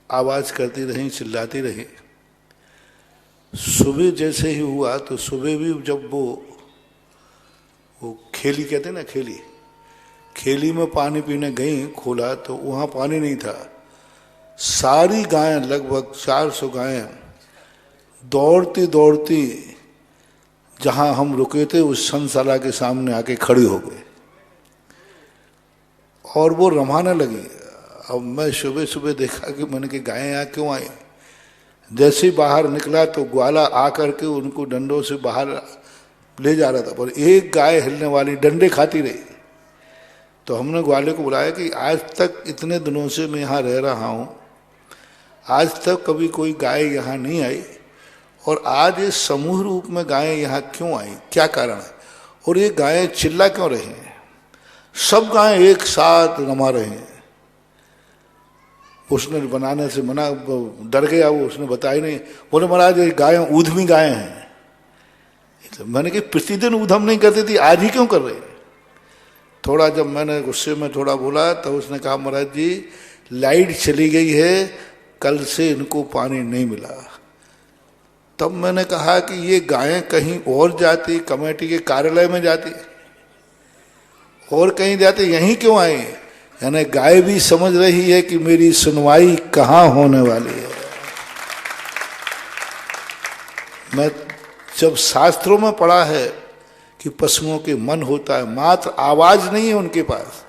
आवाज करती रही, चिल्लाती रही। सुबह जैसे ही हुआ तो सुबह भी जब वो खेली कहते हैं ना, खेली, खेली में पानी पीने गई, खोला तो वहाँ पानी नहीं था। सारी गायें, लगभग 400 गायें दौड़ती दौड़ती जहाँ हम रुके थे उस संशाला के सामने आके खड़ी हो गई और वो रमाने लगी। अब मैं सुबह सुबह देखा कि मैंने कि गायें यहाँ क्यों आई। जैसे ही बाहर निकला तो ग्वाला आकर के उनको डंडों से बाहर ले जा रहा था, पर एक गाय हिलने वाली डंडे खाती रही। तो हमने ग्वाले को बुलाया कि आज तक इतने दिनों से मैं यहाँ रह रहा हूँ, आज तक कभी कोई गाय यहाँ नहीं आई और आज ये समूह रूप में गायें यहाँ क्यों आई, क्या कारण है, और ये गायें चिल्ला क्यों रही हैं, सब गायें एक साथ रमा रही हैं। उसने बनाने से मना, डर गया वो, उसने बताया नहीं। बोले महाराज ये गायें ऊधमी गायें हैं। तो मैंने कि प्रतिदिन ऊधम नहीं करती थी, आज ही क्यों कर रहे? थोड़ा जब मैंने गुस्से में थोड़ा बोला तो उसने कहा महाराज जी लाइट चली गई है, कल से इनको पानी नहीं मिला। तब मैंने कहा कि ये गायें कहीं और जाती, कमेटी के कार्यालय में जाती और कहीं जाती, यहीं क्यों आई? यानी गाय भी समझ रही है कि मेरी सुनवाई कहाँ होने वाली है। मैं जब शास्त्रों में पढ़ा है कि पशुओं के मन होता है, मात्र आवाज नहीं है उनके पास,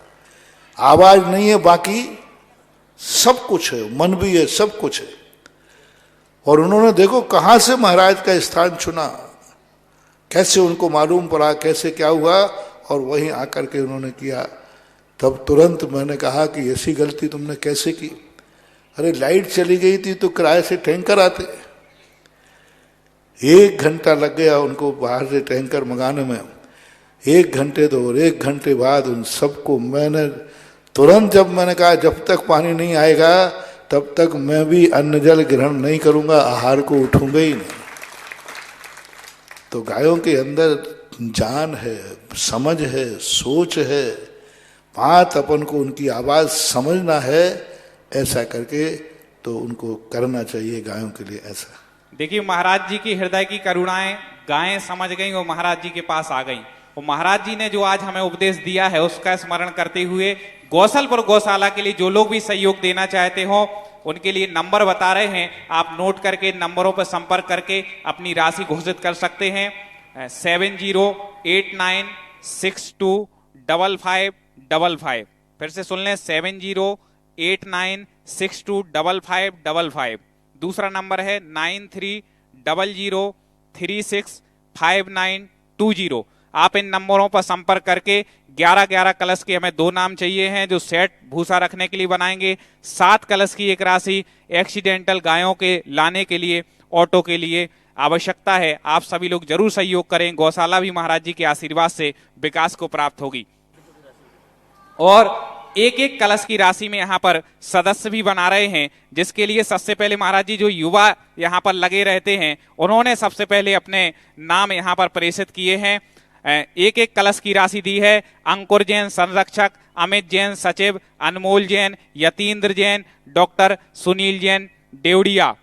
आवाज नहीं है, बाकी सब कुछ है, मन भी है, सब कुछ है। और उन्होंने देखो कहाँ से महाराज का स्थान चुना, कैसे उनको मालूम पड़ा, कैसे क्या हुआ, और वहीं आकर के उन्होंने किया। तब तुरंत मैंने कहा कि ऐसी गलती तुमने कैसे की? अरे लाइट चली गई थी तो किराए से टैंकर आते, 1 घंटा लग गया उनको बाहर से टैंकर मंगाने में। 1 घंटे तो, और 1 घंटे बाद उन सबको मैंने तुरंत, जब मैंने कहा जब तक पानी नहीं आएगा तब तक मैं भी अन्न जल ग्रहण नहीं करूंगा, आहार को उठूंगा ही नहीं। तो गायों के अंदर जान है, समझ है, सोच है, बात अपन को उनकी आवाज समझना है, ऐसा करके तो उनको करना चाहिए गायों के लिए। ऐसा देखिए महाराज जी की हृदय की करुणाएं गायें समझ गई और महाराज जी के पास आ गई। और महाराज जी ने जो आज हमें उपदेश दिया है उसका स्मरण करते हुए गौसलपुर गौशाला के लिए जो लोग भी सहयोग देना चाहते हो उनके लिए नंबर बता रहे हैं, आप नोट करके नंबरों पर संपर्क करके अपनी राशि घोषित कर सकते हैं। 7089625555। फिर से सुन लें, 7089625555। दूसरा नंबर है 9300365920। आप इन नंबरों पर संपर्क करके 11-11 कलश के हमें 2 नाम चाहिए हैं जो सेट भूसा रखने के लिए बनाएंगे। 7 कलश की एक राशि एक्सीडेंटल गायों के लाने के लिए, ऑटो के लिए आवश्यकता है। आप सभी लोग जरूर सहयोग करें, गौशाला भी महाराज जी के आशीर्वाद से विकास को प्राप्त होगी। और 1-1 कलश की राशि में यहाँ पर सदस्य भी बना रहे हैं, जिसके लिए सबसे पहले महाराज जी जो युवा यहाँ पर लगे रहते हैं उन्होंने सबसे पहले अपने नाम यहाँ पर प्रेषित किए हैं। 1-1 कलश की राशि दी है अंकुर जैन संरक्षक, अमित जैन सचिव, अनमोल जैन, यतीन्द्र जैन, डॉक्टर सुनील जैन देवड़िया,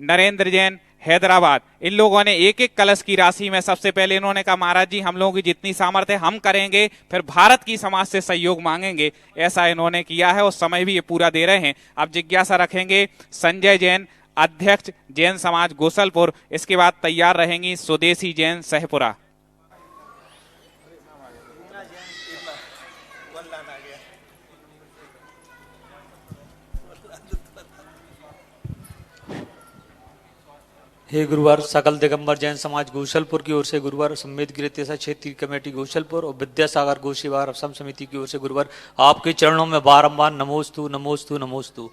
नरेंद्र जैन हैदराबाद। इन लोगों ने 1-1 कलश की राशि में सबसे पहले इन्होंने कहा महाराज जी हम लोगों की जितनी सामर्थ्य हम करेंगे, फिर भारत की समाज से सहयोग मांगेंगे, ऐसा इन्होंने किया है और समय भी ये पूरा दे रहे हैं। अब जिज्ञासा रखेंगे संजय जैन अध्यक्ष जैन समाज गोसलपुर, इसके बाद तैयार रहेंगी स्वदेशी जैन सहपुरा। हे गुरुवार सकल दिगंबर जैन समाज गोशलपुर की ओर से गुरुवार सम्मेद गिरतेसा क्षेत्रीय कमेटी गोशलपुर और विद्यासागर गोशीवार असम समिति की ओर से गुरुवार आपके चरणों में बारंबार नमोस्तु नमोस्तु नमोस्तु।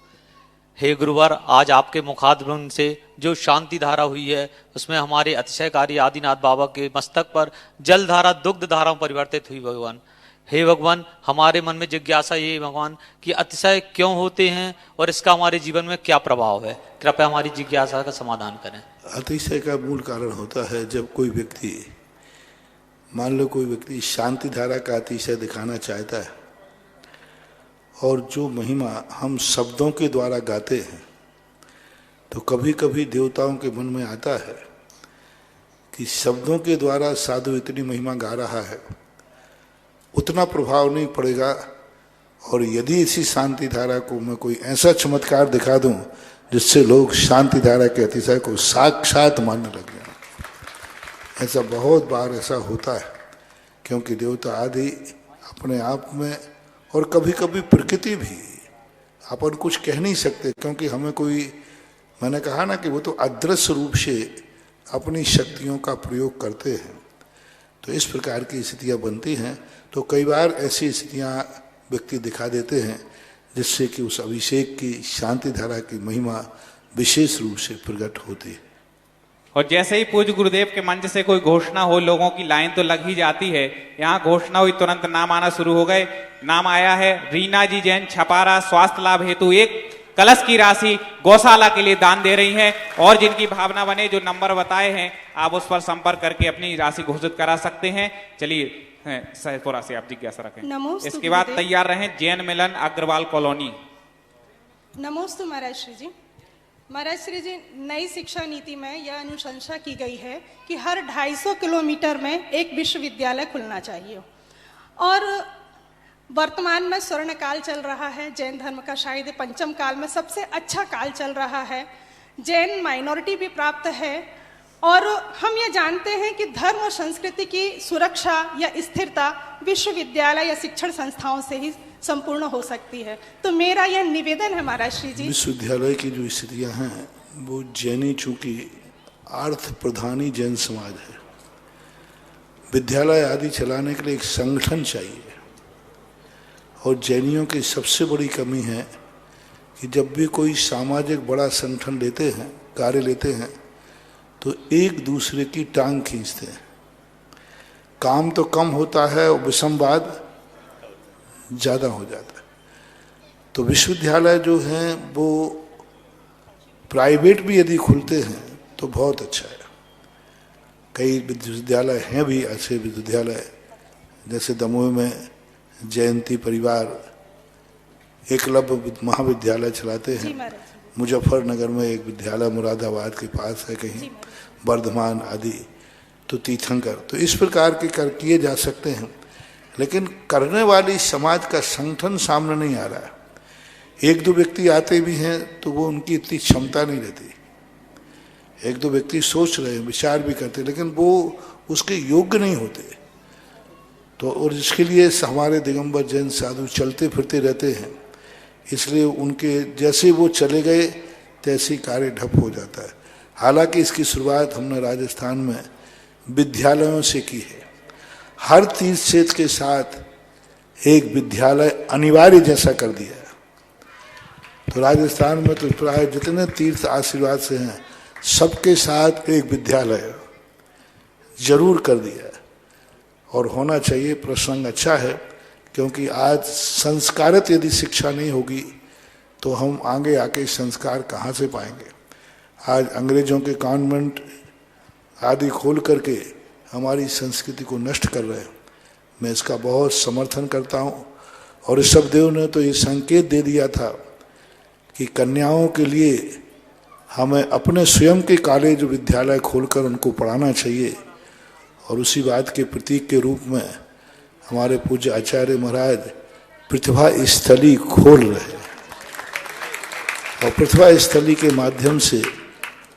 हे गुरुवार आज आपके मुखारबिंद से जो शांति धारा हुई है उसमें हमारे अतिशयकारी आदिनाथ बाबा के मस्तक पर जल धारा दुग्ध धारा परिवर्तित हुई। भगवान हे भगवान हमारे मन में जिज्ञासा ये भगवान कि अतिशय क्यों होते हैं और इसका हमारे जीवन में क्या प्रभाव है, कृपया हमारी जिज्ञासा का समाधान करें। अतिशय का मूल कारण होता है जब कोई व्यक्ति, मान लो कोई व्यक्ति शांति धारा का अतिशय दिखाना चाहता है और जो महिमा हम शब्दों के द्वारा गाते हैं तो कभी कभी देवताओं के मन में आता है कि शब्दों के द्वारा साधु इतनी महिमा गा रहा है उतना प्रभाव नहीं पड़ेगा। और यदि इसी शांति धारा को मैं कोई ऐसा चमत्कार दिखा दूं जिससे लोग शांति धारा के अतिशय को साक्षात मानने लग जाए, ऐसा बहुत बार ऐसा होता है, क्योंकि देवता आदि अपने आप में, और कभी कभी प्रकृति भी, अपन कुछ कह नहीं सकते, क्योंकि हमें कोई, मैंने कहा ना कि वो तो अदृश्य रूप से अपनी शक्तियों का प्रयोग करते हैं। तो इस प्रकार की स्थितियाँ बनती हैं। तो कई बार ऐसी स्थितियाँ व्यक्ति दिखा देते हैं जिससे कि उस अभिषेक की शांति धारा की महिमा विशेष रूप से प्रकट होती है। और जैसे ही पूज्य गुरुदेव के मंच से कोई घोषणा हो, लोगों की लाइन तो लग ही जाती है। यहाँ घोषणा हुई, तुरंत नाम आना शुरू हो गए। नाम आया है रीना जी जैन छपारा, स्वास्थ्य लाभ हेतु 1 कलश की राशि गौशाला के लिए दान दे रही हैं। और जिनकी भावना बने, जो नंबर बताए हैं, आप उस पर संपर्क करके अपनी राशि घोषित करा सकते हैं। चलिए सहपुरा से आप जिज्ञासा रखें। इसके बाद तैयार रहें जैन मिलन अग्रवाल कॉलोनी। नमोस्तु महाराज श्री जी। महाराज श्री जी, नई शिक्षा नीति में यह अनुशंसा की गई है कि हर 250 किलोमीटर में एक विश्वविद्यालय खुलना चाहिए। और वर्तमान में स्वर्ण काल चल रहा है, जैन धर्म का शायद पंचम काल में सबसे अच्छा काल चल रहा है। जैन माइनॉरिटी भी प्राप्त है, और हम ये जानते हैं कि धर्म और संस्कृति की सुरक्षा या स्थिरता विश्वविद्यालय या शिक्षण संस्थाओं से ही संपूर्ण हो सकती है। तो मेरा यह निवेदन है महाराज श्री जी। विश्वविद्यालय की जो स्थितियां हैं वो जैनी, चूंकि अर्थ प्रधानी जैन समाज है, विद्यालय आदि चलाने के लिए एक संगठन चाहिए। और जैनियों की सबसे बड़ी कमी है कि जब भी कोई सामाजिक बड़ा संगठन लेते हैं, कार्य लेते हैं, तो एक दूसरे की टांग खींचते हैं। काम तो कम होता है और विषमवाद ज़्यादा हो जाता है। तो विश्वविद्यालय जो हैं वो प्राइवेट भी यदि खुलते हैं तो बहुत अच्छा है। कई विश्वविद्यालय हैं भी ऐसे विश्वविद्यालय, जैसे दमोह में जयंती परिवार एकलव्य महाविद्यालय चलाते हैं। मुजफ्फरनगर में एक विद्यालय मुरादाबाद के पास है, कहीं वर्धमान आदि, तो तीर्थंकर। तो इस प्रकार के कर किए जा सकते हैं, लेकिन करने वाली समाज का संगठन सामने नहीं आ रहा है। 1-2 व्यक्ति आते भी हैं तो वो उनकी इतनी क्षमता नहीं रहती। 1-2 व्यक्ति सोच रहे हैं, विचार भी करते, लेकिन वो उसके योग्य नहीं होते। तो और इसके लिए हमारे दिगंबर जैन साधु चलते फिरते रहते हैं, इसलिए उनके जैसे वो चले गए तैसे कार्य ठप हो जाता है। हालांकि इसकी शुरुआत हमने राजस्थान में विद्यालयों से की है। हर तीर्थ क्षेत्र के साथ एक विद्यालय अनिवार्य जैसा कर दिया है। तो राजस्थान में तो प्राय जितने तीर्थ आशीर्वाद से हैं, सबके साथ एक विद्यालय जरूर कर दिया है, और होना चाहिए। प्रसंग अच्छा है, क्योंकि आज संस्कारित यदि शिक्षा नहीं होगी तो हम आगे आके संस्कार कहाँ से पाएंगे। आज अंग्रेजों के कॉन्वेंट आदि खोल करके हमारी संस्कृति को नष्ट कर रहे हैं। मैं इसका बहुत समर्थन करता हूँ। और ऋषभदेव ने तो ये संकेत दे दिया था कि कन्याओं के लिए हमें अपने स्वयं के कॉलेज विद्यालय खोलकर उनको पढ़ाना चाहिए। और उसी बात के प्रतीक के रूप में हमारे पूज्य आचार्य महाराज प्रतिभा स्थली खोल रहे हैं, और प्रतिभा स्थली के माध्यम से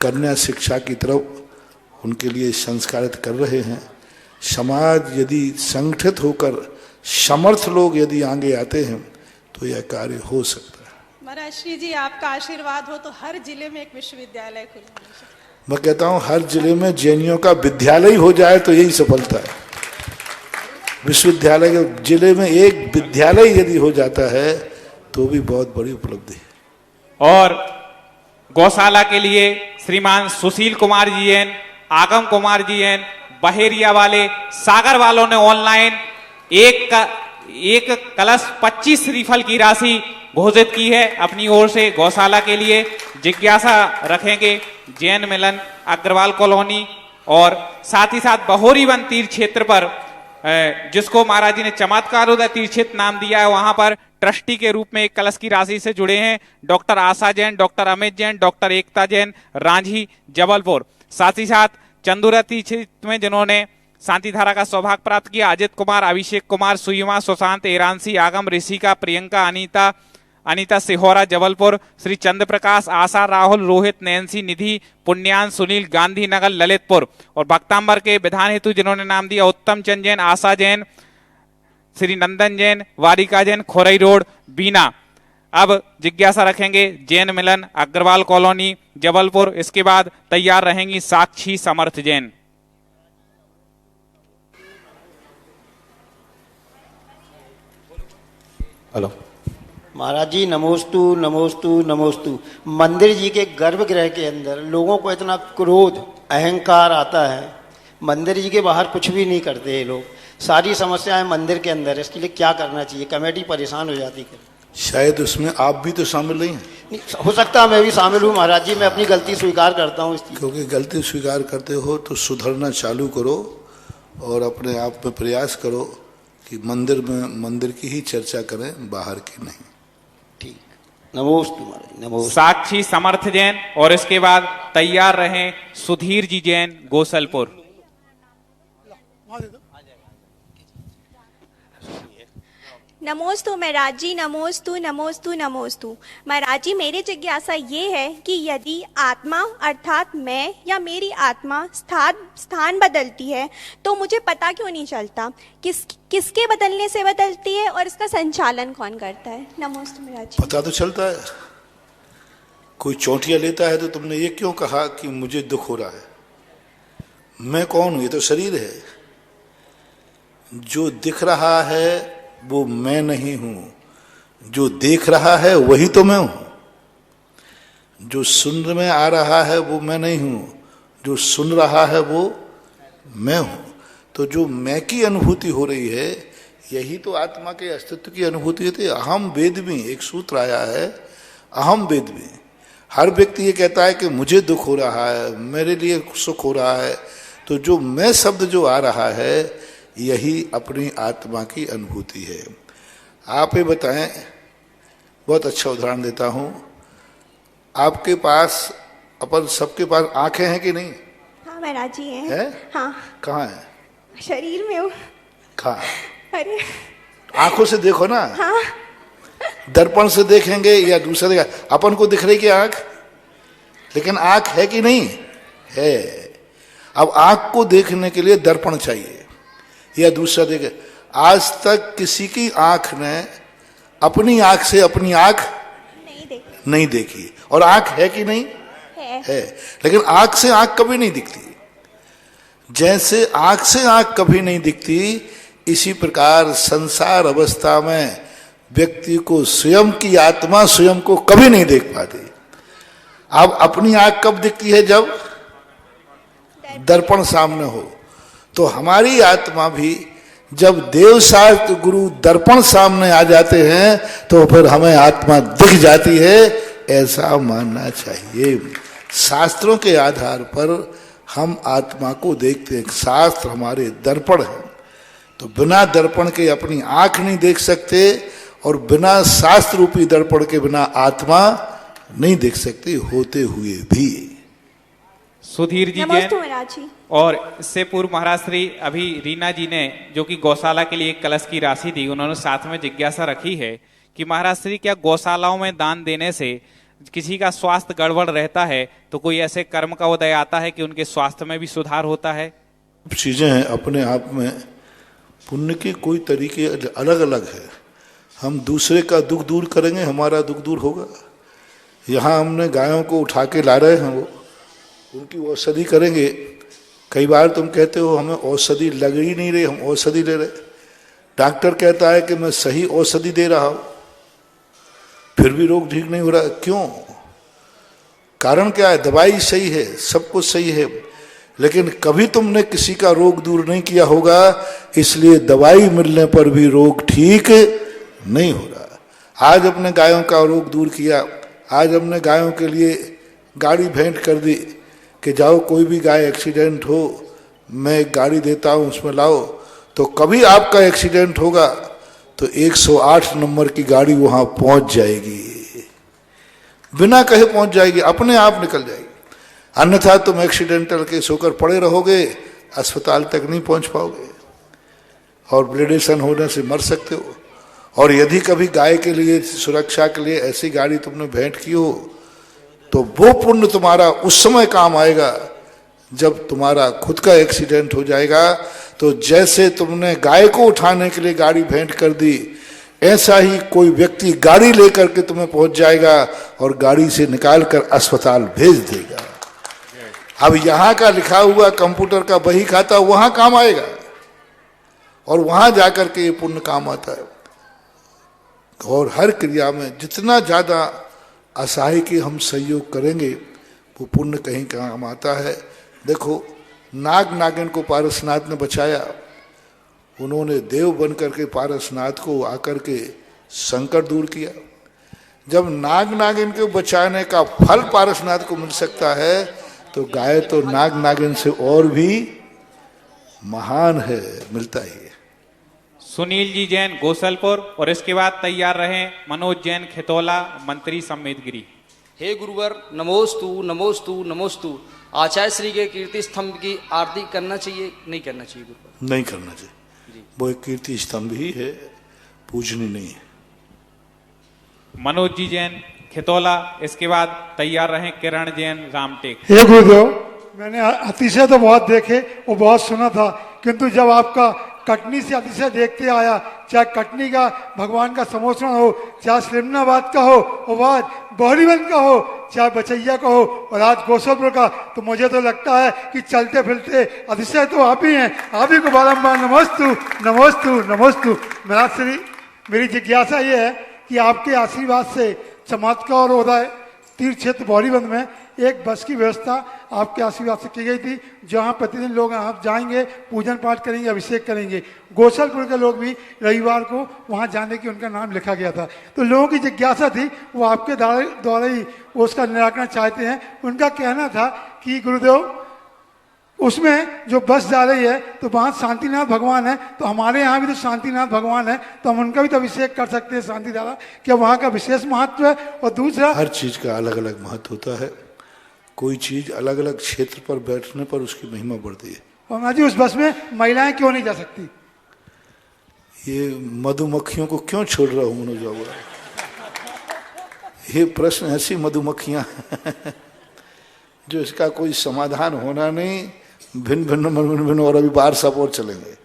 कन्या शिक्षा की तरफ उनके लिए संस्कारित कर रहे हैं। समाज यदि संगठित होकर समर्थ लोग यदि आगे आते हैं तो यह कार्य हो सकता है। महाराज श्री जी, आपका आशीर्वाद हो तो हर जिले में एक विश्वविद्यालय खुले। मैं कहता हूँ हर जिले में जैनियों का विद्यालय हो जाए तो यही सफलता है। विश्वविद्यालय के जिले में एक विद्यालय यदि हो जाता है तो भी बहुत बड़ी उपलब्धि है। और गौशाला के लिए श्रीमान सुशील कुमार जी एन, आगम कुमार जी एन, बहेरिया वाले, सागर वालों ने ऑनलाइन एक कलश 25 श्रीफल की राशि घोषित की है अपनी ओर से गौशाला के लिए। जिज्ञासा रखेंगे जैन मिलन अग्रवाल कॉलोनी, और साथ ही साथ बहोरीवन तीर्थ क्षेत्र पर, जिसको महाराज जी ने चमत्कार उदय तीर्थ क्षेत्र नाम दिया है, वहां पर ट्रस्टी के रूप में एक कलश की राशि से जुड़े हैं डॉक्टर आशा जैन, डॉक्टर अमित जैन, डॉक्टर एकता जैन, रांझी जबलपुर। साथ ही साथ चंदुरा तीर्थ क्षेत्र में जिन्होंने शांति धारा का सौभाग्य प्राप्त किया। अजित कुमार, अभिषेक कुमार, सुयमा, सुशांत, एरांशी, आगम, ऋषिका, प्रियंका, अनीता सिहोरा जबलपुर, श्री चंद्र प्रकाश, आशा, राहुल, रोहित, नैन्सी, निधि, पुण्यान, सुनील, गांधीनगर ललितपुर। और भक्तांबर के विधान हेतु जिन्होंने नाम दिया उत्तम चंद जैन, आशा जैन, श्री नंदन जैन, वारिका जैन, खोरई रोड, बीना। अब जिज्ञासा रखेंगे जैन मिलन, अग्रवाल कॉलोनी, जबलपुर। इसके बाद तैयार रहेंगी साक्षी समर्थ जैन। हेलो महाराज जी, नमोस्तु नमोस्तु नमोस्तु। मंदिर जी के गर्भगृह के अंदर लोगों को इतना क्रोध अहंकार आता है, मंदिर जी के बाहर कुछ भी नहीं करते ये लोग, सारी समस्याएं मंदिर के अंदर है। इसके लिए क्या करना चाहिए? कमेटी परेशान हो जाती है। शायद उसमें आप भी तो शामिल नहीं हैं। नहीं, हो सकता है मैं भी शामिल हूँ महाराज जी, मैं अपनी गलती स्वीकार करता हूँ इसकी। क्योंकि गलती स्वीकार करते हो तो सुधरना चालू करो और अपने आप में प्रयास करो कि मंदिर की ही चर्चा करें, बाहर की नहीं। ठीक, नमोस्तु महाराज, नमोस्तु। साक्षी समर्थ जैन। और इसके बाद तैयार रहें सुधीर जी जैन, गोसलपुर। नमोस्तु महाराज जी, नमोस्तु नमोस्तु नमोस्तु। महाराज जी, मेरी जिज्ञासा ये है कि यदि आत्मा अर्थात मैं या मेरी आत्मा स्थान बदलती है तो मुझे पता क्यों नहीं चलता? किसके बदलने से बदलती है और इसका संचालन कौन करता है? नमोस्तु महाराज जी। पता तो चलता है। कोई चोटियां लेता है तो तुमने ये क्यों कहा कि मुझे दुख हो रहा है? मैं कौन हूं? ये तो शरीर है। जो दिख रहा है वो मैं नहीं हूं, जो देख रहा है वही तो मैं हूं। जो सुनने में आ रहा है वो मैं नहीं हूं, जो सुन रहा है वो मैं हूं। तो जो मैं की अनुभूति हो रही है यही तो आत्मा के अस्तित्व की अनुभूति होती है। अहम वेद में एक सूत्र आया है, अहम वेद में हर व्यक्ति ये कहता है कि मुझे दुख हो रहा है, मेरे लिए सुख हो रहा है। तो जो मैं शब्द जो आ रहा है यही अपनी आत्मा की अनुभूति है। आप ये बताएं, बहुत अच्छा उदाहरण देता हूं। आपके पास, अपन सबके पास आंखें हैं कि नहीं? हाँ महाराज जी हैं। है? हाँ। कहाँ है? शरीर में हूँ। कहाँ? अरे आंखों से देखो ना। हाँ। दर्पण से देखेंगे या दूसरे देखा, अपन को दिख रही कि आंख, लेकिन आंख है कि नहीं है। अब आंख को देखने के लिए दर्पण चाहिए या दूसरा देखे। आज तक किसी की आंख ने अपनी आंख से अपनी आंख नहीं देखी। और आंख है कि नहीं है। लेकिन आंख से आंख कभी नहीं दिखती। जैसे आंख से आंख कभी नहीं दिखती, इसी प्रकार संसार अवस्था में व्यक्ति को स्वयं की आत्मा स्वयं को कभी नहीं देख पाती। अब अपनी आंख कब दिखती है? जब दर्पण सामने हो। तो हमारी आत्मा भी जब देव शास्त्र गुरु दर्पण सामने आ जाते हैं तो फिर हमें आत्मा दिख जाती है, ऐसा मानना चाहिए। शास्त्रों के आधार पर हम आत्मा को देखते हैं। शास्त्र हमारे दर्पण हैं, तो बिना दर्पण के अपनी आंख नहीं देख सकते और बिना शास्त्र रूपी दर्पण के बिना आत्मा नहीं देख सकती, होते हुए भी। सुधीर जी जैन। और इससे पूर्व महाराज श्री अभी रीना जी ने, जो कि गौशाला के लिए एक कलश की राशि दी, उन्होंने साथ में जिज्ञासा रखी है कि महाराज श्री क्या गौशालाओं में दान देने से किसी का स्वास्थ्य गड़बड़ रहता है तो कोई ऐसे कर्म का उदय आता है कि उनके स्वास्थ्य में भी सुधार होता है? चीजें हैं अपने आप में, पुण्य के कोई तरीके अलग अलग है। हम दूसरे का दुख दूर करेंगे, हमारा दुख दूर होगा। यहाँ हमने गायों को उठा के ला रहे हैं, वो उनकी औषधि करेंगे। कई बार तुम कहते हो हमें औषधि लग ही नहीं रही, हम औषधि ले रहे। डॉक्टर कहता है कि मैं सही औषधि दे रहा हूं, फिर भी रोग ठीक नहीं हो रहा। क्यों? कारण क्या है? दवाई सही है, सब कुछ सही है, लेकिन कभी तुमने किसी का रोग दूर नहीं किया होगा, इसलिए दवाई मिलने पर भी रोग ठीक नहीं हो रहा। आज अपने गायों का रोग दूर किया, आज हमने गायों के लिए गाड़ी भेंट कर दी कि जाओ कोई भी गाय एक्सीडेंट हो मैं गाड़ी देता हूँ उसमें लाओ। तो कभी आपका एक्सीडेंट होगा तो 108 नंबर की गाड़ी वहां पहुंच जाएगी, बिना कहे पहुंच जाएगी, अपने आप निकल जाएगी। अन्यथा तुम एक्सीडेंटल केस होकर पड़े रहोगे अस्पताल तक नहीं पहुंच पाओगे और ब्लीडेशन होने से मर सकते हो। और यदि कभी गाय के लिए सुरक्षा के लिए ऐसी गाड़ी तुमने भेंट की हो तो वो पुण्य तुम्हारा उस समय काम आएगा जब तुम्हारा खुद का एक्सीडेंट हो जाएगा। तो जैसे तुमने गाय को उठाने के लिए गाड़ी भेंट कर दी, ऐसा ही कोई व्यक्ति गाड़ी लेकर के तुम्हें पहुंच जाएगा और गाड़ी से निकाल कर अस्पताल भेज देगा। अब यहाँ का लिखा हुआ कंप्यूटर का बही खाता वहां काम आएगा और वहां जाकर के ये पुण्य काम आता है। और हर क्रिया में जितना ज्यादा असहाय की हम सहयोग करेंगे वो पुण्य कहीं काम आता है। देखो, नाग नागिन को पारसनाथ ने बचाया, उन्होंने देव बन करके पारसनाथ को आकर के संकट दूर किया। जब नाग नागिन को बचाने का फल पारसनाथ को मिल सकता है तो गाय तो नाग नागिन से और भी महान है, मिलता ही है। सुनील जी जैन गोसलपुर और इसके बाद तैयार रहे मनोज जैन खेतौला, मंत्री सम्मेद गिरी। हे गुरुवर नमोस्तु नमोस्तु नमोस्तु। आचार्य श्री के कीर्ति स्तंभ की आरती करना चाहिए नहीं करना चाहिए गुरुवर? नहीं करना चाहिए, वो एक कीर्ति स्तंभ ही है, पूजनी नहीं है। मनोज जी जैन खेतौला, इसके बाद तैयार रहे किरण जैन रामटेक। हे गुरुदेव, मैंने अतिशय तो बहुत देखे और बहुत सुना था, किंतु जब आपका कटनी से अतिशय देखते आया, चाहे कटनी का भगवान का समोसरण हो, चाहे स्लिमनाबाद का हो, और बाद बहरीबंद का हो, चाहे बचैया का हो, और आज गोसलपुर का, तो मुझे तो लगता है कि चलते फिरते अतिशय तो आप ही हैं। आप ही को बारम्बार नमोस्तु नमोस्तु नमोस्तु। महाराज श्री, मेरी जिज्ञासा ये है कि आपके आशीर्वाद से चमत्कार हो रहा है। तीर्थ क्षेत्र बहरीबंद में एक बस की व्यवस्था आपके आशीर्वाद से की गई थी, जहां प्रतिदिन लोग आप जाएंगे, पूजन पाठ करेंगे, अभिषेक करेंगे। गोसलपुर के लोग भी रविवार को वहां जाने की उनका नाम लिखा गया था। तो लोगों की जिज्ञासा थी, वो आपके द्वारा ही उसका निराकरण चाहते हैं। उनका कहना था कि गुरुदेव, उसमें जो बस जा रही है तो वहाँ शांतिनाथ भगवान है, तो हमारे यहाँ भी तो शांतिनाथ भगवान है, तो हम उनका भी तो अभिषेक कर सकते हैं शांति द्वारा। क्या वहाँ का विशेष महत्व है? और दूसरा, हर चीज का अलग अलग महत्व होता है। कोई चीज अलग अलग क्षेत्र पर बैठने पर उसकी महिमा बढ़ती है। और महाराज जी, उस बस में महिलाएं क्यों नहीं जा सकती? ये मधुमक्खियों को क्यों छोड़ रहा हूं मनोज बाबू? ये प्रश्न ऐसी मधुमक्खियां जो इसका कोई समाधान होना नहीं, भिन्न भिन्न और अभी बार सब और चलेंगे।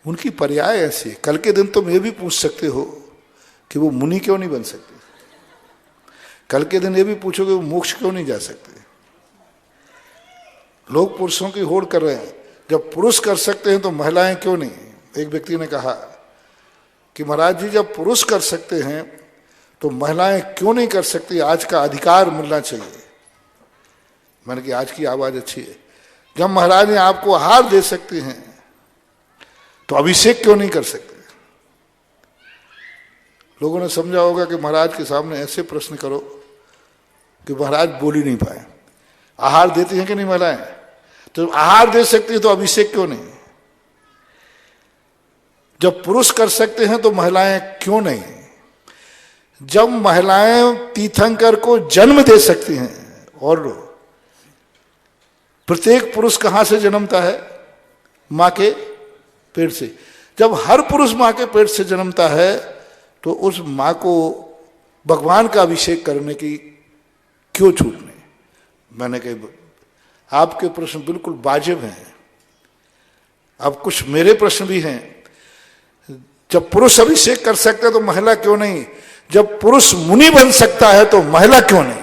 उनकी पर्याय ऐसी। कल के दिन तुम ये भी पूछ सकते हो कि वो मुनि क्यों नहीं बन सकते। कल के दिन ये भी पूछोगे वो मोक्ष क्यों नहीं जा सकते। लोग पुरुषों की होड़ कर रहे हैं, जब पुरुष कर सकते हैं तो महिलाएं क्यों नहीं। एक व्यक्ति ने कहा कि महाराज जी, जब पुरुष कर सकते हैं तो महिलाएं क्यों नहीं कर सकती, आज का अधिकार मिलना चाहिए। मैंने कि आज की आवाज अच्छी है। जब महाराज ने आपको आहार दे सकते हैं तो अभिषेक क्यों नहीं कर सकते। लोगों ने समझा होगा कि महाराज के सामने ऐसे प्रश्न करो कि महाराज बोल ही नहीं पाए। आहार देती हैं कि नहीं महिलाएं? तो आहार दे सकती है तो अभिषेक क्यों नहीं। जब पुरुष कर सकते हैं तो महिलाएं क्यों नहीं। जब महिलाएं तीर्थंकर को जन्म दे सकती हैं, और प्रत्येक पुरुष कहां से जन्मता है? मां के पेट से। जब हर पुरुष मां के पेट से जन्मता है तो उस मां को भगवान का अभिषेक करने की क्यों छूट नहीं। मैंने कहा आपके प्रश्न बिल्कुल वाजिब हैं। अब कुछ मेरे प्रश्न भी हैं। जब पुरुष अभिषेक कर सकता है तो महिला क्यों नहीं। जब पुरुष मुनि बन सकता है तो महिला क्यों नहीं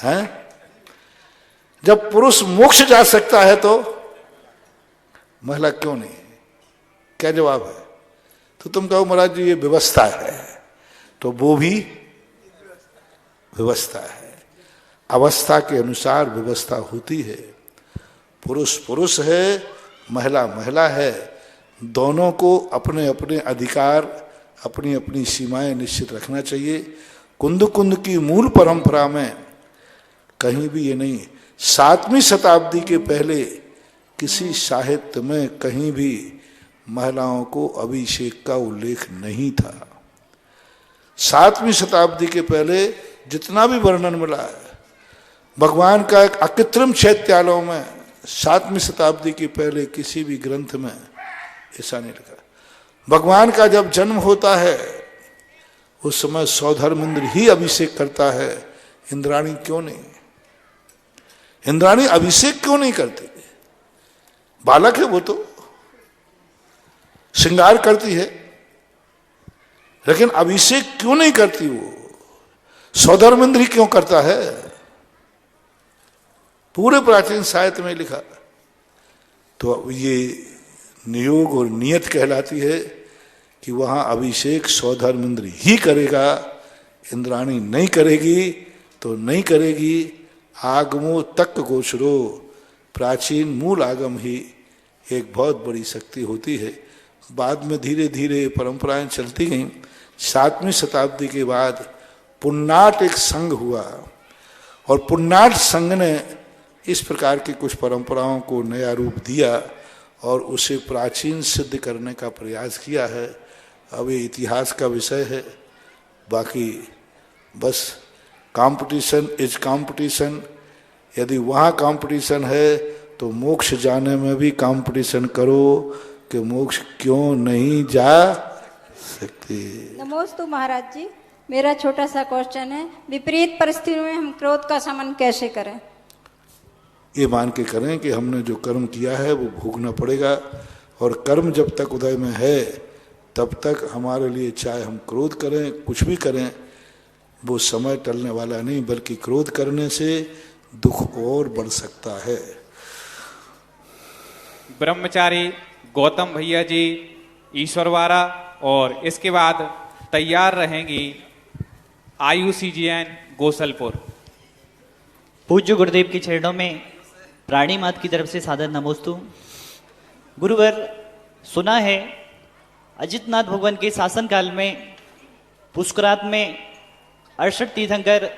है। जब पुरुष मोक्ष जा सकता है तो महिला क्यों नहीं। क्या जवाब है? तो तुम कहो महाराज जी ये व्यवस्था है, तो वो भी व्यवस्था है। अवस्था के अनुसार व्यवस्था होती है। पुरुष पुरुष है, महिला महिला है। दोनों को अपने अपने अधिकार, अपनी अपनी सीमाएं निश्चित रखना चाहिए। कुंद कुंद की मूल परंपरा में कहीं भी ये नहीं। 7वीं शताब्दी के पहले किसी साहित्य में कहीं भी महिलाओं को अभिषेक का उल्लेख नहीं था। 7वीं शताब्दी के पहले जितना भी वर्णन मिला है भगवान का एक अकृत्रिम चैत्यालयों में 7वीं शताब्दी के पहले किसी भी ग्रंथ में ऐसा नहीं लिखा। भगवान का जब जन्म होता है उस समय सौधर्मेंद्र ही अभिषेक करता है, इंद्राणी क्यों नहीं? इंद्राणी अभिषेक क्यों नहीं करती? बालक है वो, तो श्रृंगार करती है, लेकिन अभिषेक क्यों नहीं करती? वो सौधर्मेंद्र ही क्यों करता है? पूरे प्राचीन साहित्य में लिखा। तो ये नियोग और नियत कहलाती है कि वहां अभिषेक सौधर्मेंद्र ही करेगा, इंद्राणी नहीं करेगी तो नहीं करेगी। आगमो तक गोचरो, प्राचीन मूल आगम ही एक बहुत बड़ी शक्ति होती है। बाद में धीरे धीरे परंपराएं चलती गईं। 7वीं शताब्दी के बाद पुन्नाट एक संघ हुआ और पुन्नाट संघ ने इस प्रकार की कुछ परंपराओं को नया रूप दिया और उसे प्राचीन सिद्ध करने का प्रयास किया है। अब ये इतिहास का विषय है। बाकी बस कंपटीशन इज कंपटीशन। यदि वहाँ कंपटीशन है तो मोक्ष जाने में भी कंपटीशन करो कि मोक्ष क्यों नहीं जा सकते। नमोस्तु महाराज जी, मेरा छोटा सा क्वेश्चन है, विपरीत परिस्थितियों में हम क्रोध का शमन कैसे करें? ये मान के करें कि हमने जो कर्म किया है वो भोगना पड़ेगा, और कर्म जब तक उदय में है तब तक हमारे लिए चाहे हम क्रोध करें, कुछ भी करें, वो समय टलने वाला नहीं, बल्कि क्रोध करने से दुख और बढ़ सकता है। ब्रह्मचारी गौतम भैया जी ईश्वरवारा, और इसके बाद तैयार रहेंगी आयुषी जैन गोसलपुर। पूज्य गुरुदेव के चरणों में प्राणी मात की तरफ से सादर नमोस्तु। गुरुवर, सुना है अजितनाथ भगवान के शासन काल में पुष्करात में 68 तीर्थंकर,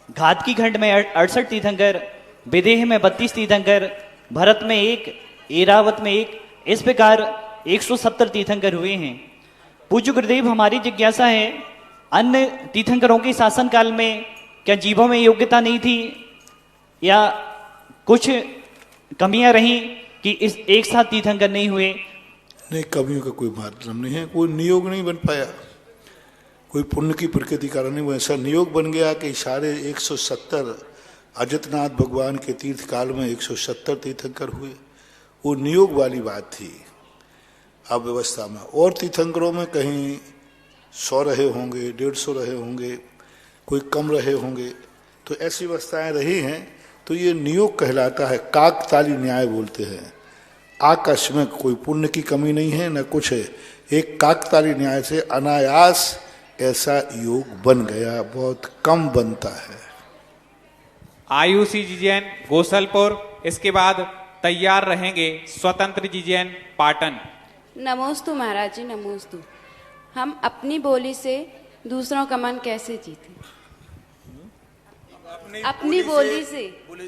घातकी खंड में 68 तीर्थंकर, विदेह में 32 तीर्थंकर, भरत में 1, एरावत में 1, इस प्रकार 170 तीर्थंकर हुए हैं। पूज्य गुरुदेव, हमारी जिज्ञासा है, अन्य तीर्थंकरों के शासन काल में क्या जीवों में योग्यता नहीं थी या कुछ कमियां रहीं कि इस एक साथ तीर्थंकर नहीं हुए? नहीं, कमियों का कोई मतलब नहीं है। कोई नियोग नहीं बन पाया, कोई पुण्य की प्रकृति कारण नहीं, वो ऐसा नियोग बन गया कि सारे 170 अजितनाथ भगवान के तीर्थ काल में 170 तीर्थंकर हुए। वो नियोग वाली बात थी। अब व्यवस्था में और तीर्थंकरों में कहीं 100 रहे होंगे, 150 रहे होंगे, कोई कम रहे होंगे, तो ऐसी व्यवस्थाएं रही हैं। तो ये नियोग कहलाता है, काकताली न्याय बोलते हैं। आकस्मिक कोई पुण्य की कमी नहीं है न कुछ है, एक काकताली न्याय से अनायास ऐसा योग बन गया, बहुत कम बनता है। आयुषी जी जैन गोसलपुर, इसके बाद तैयार रहेंगे स्वतंत्र जी जैन पाटन। नमोस्तु महाराज जी, नमोस्तु। हम अपनी बोली से दूसरों का मन कैसे जीते? अपनी बोली से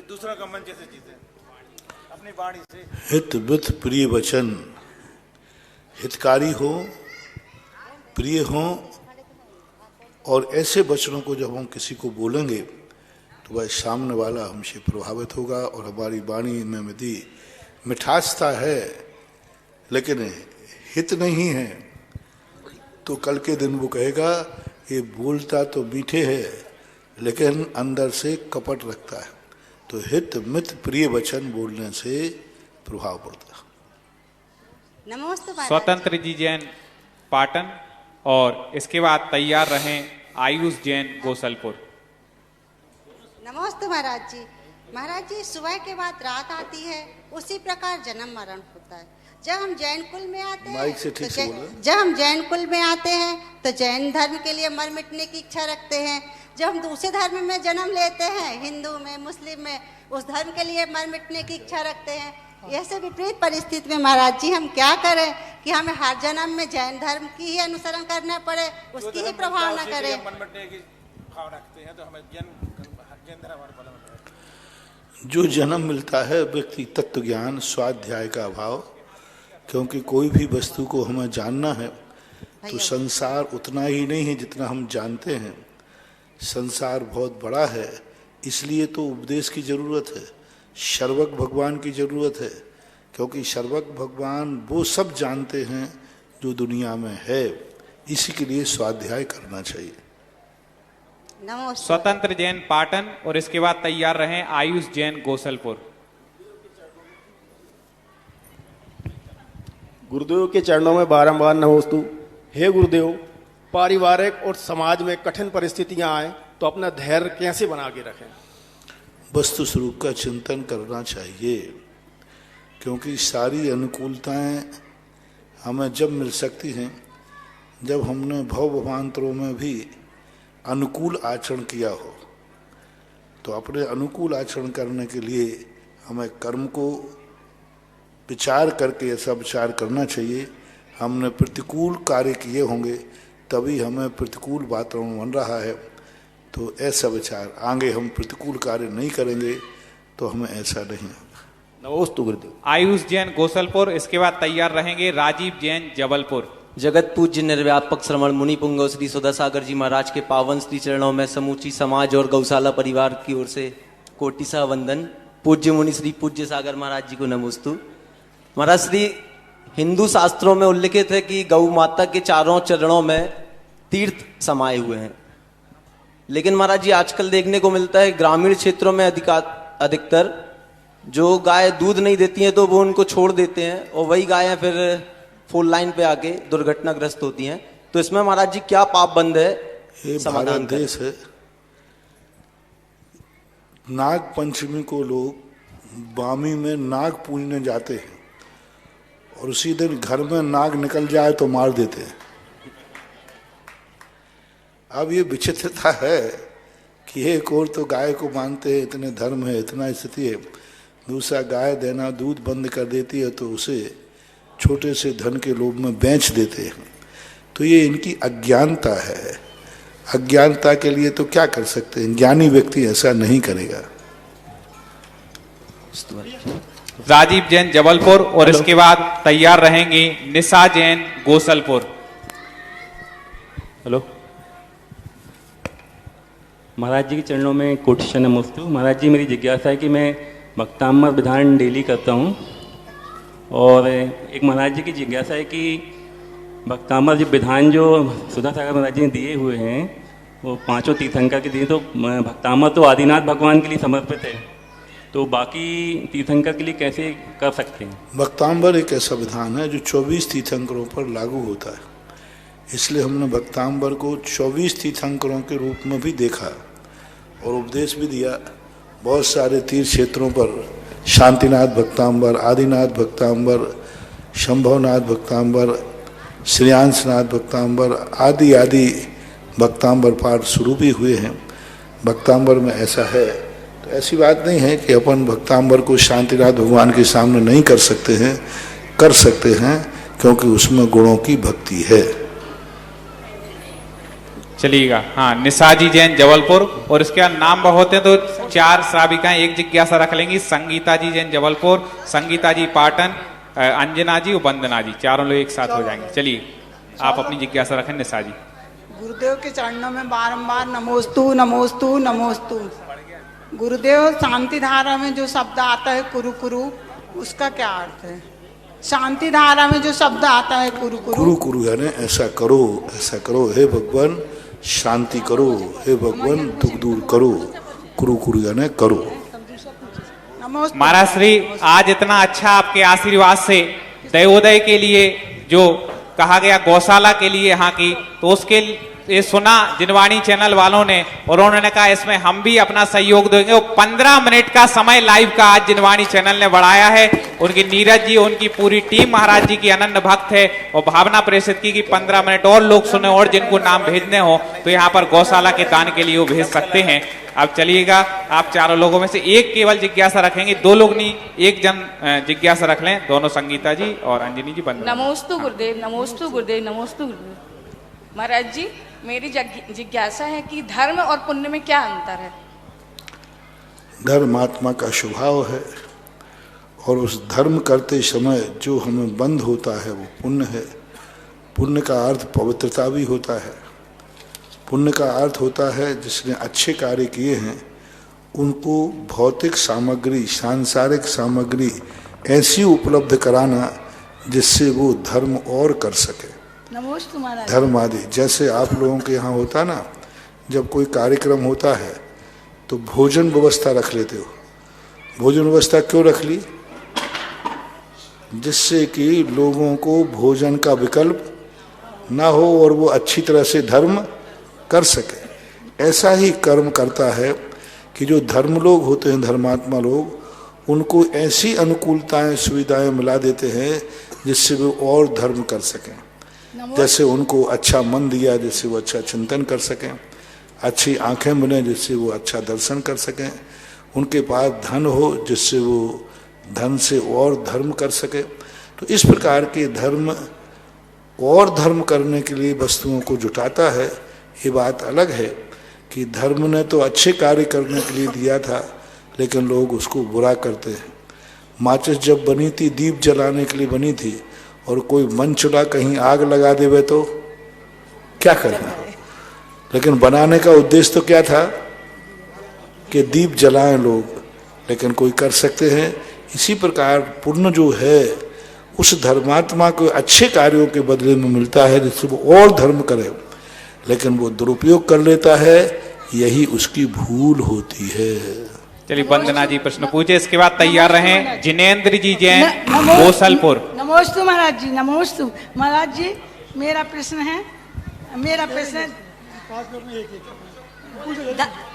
दूसरा का मन कैसे जीते? अपनी वाणी से। हित मित प्रिय वचन, हितकारी हो, प्रिय हो, और ऐसे वचनों को जब हम किसी को बोलेंगे तो वह सामने वाला हमसे प्रभावित होगा। और हमारी वाणी में यदि मिठासता है लेकिन हित नहीं है तो कल के दिन वो कहेगा ये बोलता तो मीठे है लेकिन अंदर से कपट रखता है। तो हित मित प्रिय वचन बोलने से प्रभाव पड़ता है। नमस्ते स्वतंत्र जी जैन पाटन, और इसके बाद तैयार रहें आयुष जैन गोसलपुर। नमस्ते महाराज जी। महाराज जी, सुबह के बाद रात आती है, उसी प्रकार जन्म मरण होता है। जब हम जैन कुल में आते हैं जब हम जैन कुल में आते हैं तो जैन धर्म के लिए मर मिटने की इच्छा रखते हैं। जब हम दूसरे धर्म में जन्म लेते हैं, हिंदू में, मुस्लिम में, उस धर्म के लिए मर मिटने की इच्छा रखते हैं। ऐसे विपरीत परिस्थिति में महाराज जी हम क्या करें कि हमें हर जन्म में जैन धर्म की ही अनुसरण करना पड़े, उसकी ही प्रभाव न करें? जो जन्म मिलता है व्यक्ति तत्व ज्ञान स्वाध्याय का अभाव, क्योंकि कोई भी वस्तु को हमें जानना है तो संसार उतना ही नहीं है जितना हम जानते हैं। संसार बहुत बड़ा है, इसलिए तो उपदेश की जरूरत है, सर्वज्ञ भगवान की जरूरत है, क्योंकि सर्वज्ञ भगवान वो सब जानते हैं जो दुनिया में है। इसी के लिए स्वाध्याय करना चाहिए। स्वतंत्र जैन पाटन और इसके बाद तैयार रहें आयुष जैन गोसलपुर। गुरुदेव के चरणों में बारंबार नमोस्तु। हे गुरुदेव, पारिवारिक और समाज में कठिन परिस्थितियां आए तो अपना धैर्य कैसे बना के रखें? वस्तु स्वरूप का चिंतन करना चाहिए, क्योंकि सारी अनुकूलताएं हमें जब मिल सकती हैं जब हमने भवभावांतरों में भी अनुकूल आचरण किया हो। तो अपने अनुकूल आचरण करने के लिए हमें कर्म को विचार करके ऐसा विचार करना चाहिए। हमने प्रतिकूल कार्य किए होंगे तभी हमें प्रतिकूल वातावरण बन रहा है, तो ऐसा विचार, आगे हम प्रतिकूल कार्य नहीं करेंगे तो हमें ऐसा नहीं होगा। नमोस्तु गुरुदेव। आयुष जैन गोसलपुर, इसके बाद तैयार रहेंगे राजीव जैन जबलपुर। जगत पूज्य निर्व्यापक श्रवण मुनि पुंगव श्री सुधा सागर जी महाराज के पावन श्री चरणों में समूची समाज और गौशाला परिवार की ओर से कोटि सा वंदन। पूज्य मुनि श्री पूज्य सागर महाराज जी को नमोस्तु। महाराज श्री हिंदू शास्त्रों में उल्लिखित है कि गौ माता के चारों चरणों में तीर्थ समाये हुए हैं, लेकिन महाराज जी आजकल देखने को मिलता है ग्रामीण क्षेत्रों में अधिकतर जो गाय दूध नहीं देती हैं तो वो उनको छोड़ देते हैं और वही गायें फिर फुल लाइन पे आके दुर्घटनाग्रस्त होती हैं। तो इसमें महाराज जी क्या पाप बंद है? ये भारत देश है। नाग पंचमी को लोग बामी में नाग पूजने जाते हैं और उसी दिन घर में नाग निकल जाए तो मार देते हैं। अब ये विचित्रता है कि एक और तो गाय को मानते हैं, इतने धर्म है, इतना स्थिति है, दूसरा गाय देना दूध बंद कर देती है तो उसे छोटे से धन के लोभ में बेच देते हैं। तो ये इनकी अज्ञानता है। अज्ञानता के लिए तो क्या कर सकते हैं, ज्ञानी व्यक्ति ऐसा नहीं करेगा। राजीव जैन जबलपुर और इसके बाद तैयार रहेंगे निशा जैन गोसलपुर। हेलो महाराज जी के चरणों में कोटि नमोस्तु। महाराज जी, मेरी जिज्ञासा है कि मैं भक्तामर विधान डेली करता हूँ और एक महाराज जी की जिज्ञासा है कि भक्तामर जी विधान जो सुधा सागर महाराज जी ने दिए हुए हैं वो पांचों तीर्थंकर के दिए, तो भक्तामर तो आदिनाथ भगवान के लिए समर्पित है, तो बाकी तीर्थंकर के लिए कैसे कर सकते हैं? भक्तांबर एक ऐसा विधान है जो 24 तीर्थंकरों पर लागू होता है, इसलिए हमने भक्तांबर को 24 तीर्थंकरों के रूप में भी देखा और उपदेश भी दिया। बहुत सारे तीर्थ क्षेत्रों पर शांतिनाथ भक्तांबर, आदिनाथ भक्तांबर, शंभवनाथ भक्तांबर, श्रेयांशनाथ भक्तांबर आदि आदि भक्तांबर पाठ शुरू भी हुए हैं। भक्तांबर में ऐसा है, तो ऐसी बात नहीं है कि अपन भक्तांबर को शांतिनाथ भगवान के सामने नहीं कर सकते हैं, कर सकते हैं, क्योंकि उसमें गुणों की भक्ति है। चलिएगा। हाँ, निशाजी जैन जबलपुर और इसके बाद नाम बहुत है तो 4 श्राविकाएं एक जिज्ञासा रख लेंगी। संगीता जी जैन जबलपुर, संगीता जी पाटन, अंजना जी और वंदना जी, चारों लोग एक साथ हो जाएंगे। चलिए आप अपनी जिज्ञासा रखें निशा जी। गुरुदेव के चरणों में बारंबार नमोस्तु नमोस्तु नमोस्तु। गुरुदेव, शांति धारा में जो शब्द आता है कुरु कुरु, उसका क्या अर्थ है? शांति धारा में जो शब्द आता है कुरु कुरु, कुरु कुरु यानी ऐसा करो, ऐसा करो, हे भगवान शांति करो, हे भगवान दुख दूर करो, कुरु कुरु यानी करो। महाराज श्री, आज इतना अच्छा आपके आशीर्वाद से दयोदय के लिए जो कहा गया गौशाला के लिए यहाँ की, तो उसके ये सुना जिनवाणी चैनल वालों ने और उन्होंने कहा इसमें हम भी अपना सहयोग देंगे। 15 मिनट का समय लाइव का आज जिनवाणी चैनल ने बढ़ाया है। उनकी नीरज जी, उनकी पूरी टीम महाराज जी की अनन्य भक्त है और भावना प्रेषित की कि 15 मिनट और लोग सुने और जिनको नाम भेजने हो तो यहाँ पर गौशाला के दान के लिए वो भेज सकते हैं। अब चलिएगा, आप चारों लोगों में से एक केवल जिज्ञासा रखेंगे, 2 लोग नहीं, एक जन जिज्ञासा रख लें, दोनों संगीता जी और अंजनी जी। बंद। नमोस्तु गुरुदेव, नमोस्तु गुरुदेव, नमोस्तु गुरुदेव। महाराज जी, मेरी जिज्ञासा है कि धर्म और पुण्य में क्या अंतर है? धर्म आत्मा का स्वभाव है और उस धर्म करते समय जो हमें बंध होता है वो पुण्य है। पुण्य का अर्थ पवित्रता भी होता है। पुण्य का अर्थ होता है जिसने अच्छे कार्य किए हैं उनको भौतिक सामग्री, सांसारिक सामग्री ऐसी उपलब्ध कराना जिससे वो धर्म और कर सके। नमोस्तु महाराज। धर्म आदि, जैसे आप लोगों के यहाँ होता ना, जब कोई कार्यक्रम होता है तो भोजन व्यवस्था रख लेते हो। भोजन व्यवस्था क्यों रख ली? जिससे कि लोगों को भोजन का विकल्प ना हो और वो अच्छी तरह से धर्म कर सके। ऐसा ही कर्म करता है कि जो धर्म लोग होते हैं, धर्मात्मा लोग, उनको ऐसी अनुकूलताएं, सुविधाएं मिला देते हैं जिससे वो और धर्म कर सकें। जैसे उनको अच्छा मन दिया जिससे वो अच्छा चिंतन कर सकें, अच्छी आंखें बने जिससे वो अच्छा दर्शन कर सकें, उनके पास धन हो जिससे वो धन से और धर्म कर सके। तो इस प्रकार के धर्म और धर्म करने के लिए वस्तुओं को जुटाता है। ये बात अलग है कि धर्म ने तो अच्छे कार्य करने के लिए दिया था, लेकिन लोग उसको बुरा करते हैं। माचिस जब बनी थी, दीप जलाने के लिए बनी थी, और कोई मन चुला कहीं आग लगा देवे तो क्या करना? लेकिन बनाने का उद्देश्य तो क्या था कि दीप जलाएं लोग, लेकिन कोई कर सकते हैं। इसी प्रकार पुण्य जो है उस धर्मात्मा को अच्छे कार्यों के बदले में मिलता है जिससे वो और धर्म करे, लेकिन वो दुरुपयोग कर लेता है, यही उसकी भूल होती है। चलिए वंदना जी प्रश्न पूछे, इसके बाद तैयार रहें जिनेन्द्र जी जैन गोसलपुर। नमोस्तु महाराज जी। नमोस्तु महाराज जी। मेरा प्रश्न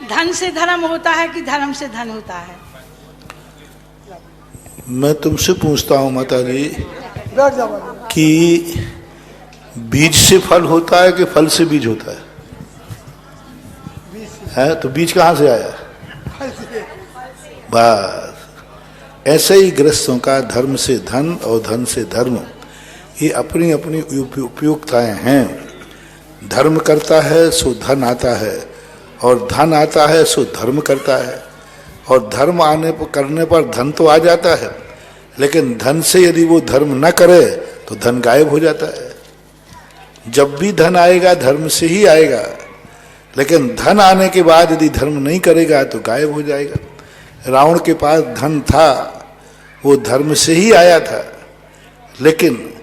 धन से धर्म होता है कि धर्म से धन होता है? मैं तुमसे पूछता हूँ माता जी कि बीज से फल होता है कि फल से बीज होता है? तो बीज कहाँ से आया? बस ऐसे ही गृहस्थों का धर्म से धन और धन से धर्म, ये अपनी अपनी उपयुक्ताएं हैं। धर्म करता है सो धन आता है, और धन आता है सो धर्म करता है, और धर्म करने पर धन तो आ जाता है, लेकिन धन से यदि वो धर्म न करे तो धन गायब हो जाता है। जब भी धन आएगा धर्म से ही आएगा, लेकिन धन आने के बाद यदि धर्म नहीं करेगा तो गायब हो जाएगा। रावण के पास धन था, वो धर्म से ही आया था, लेकिन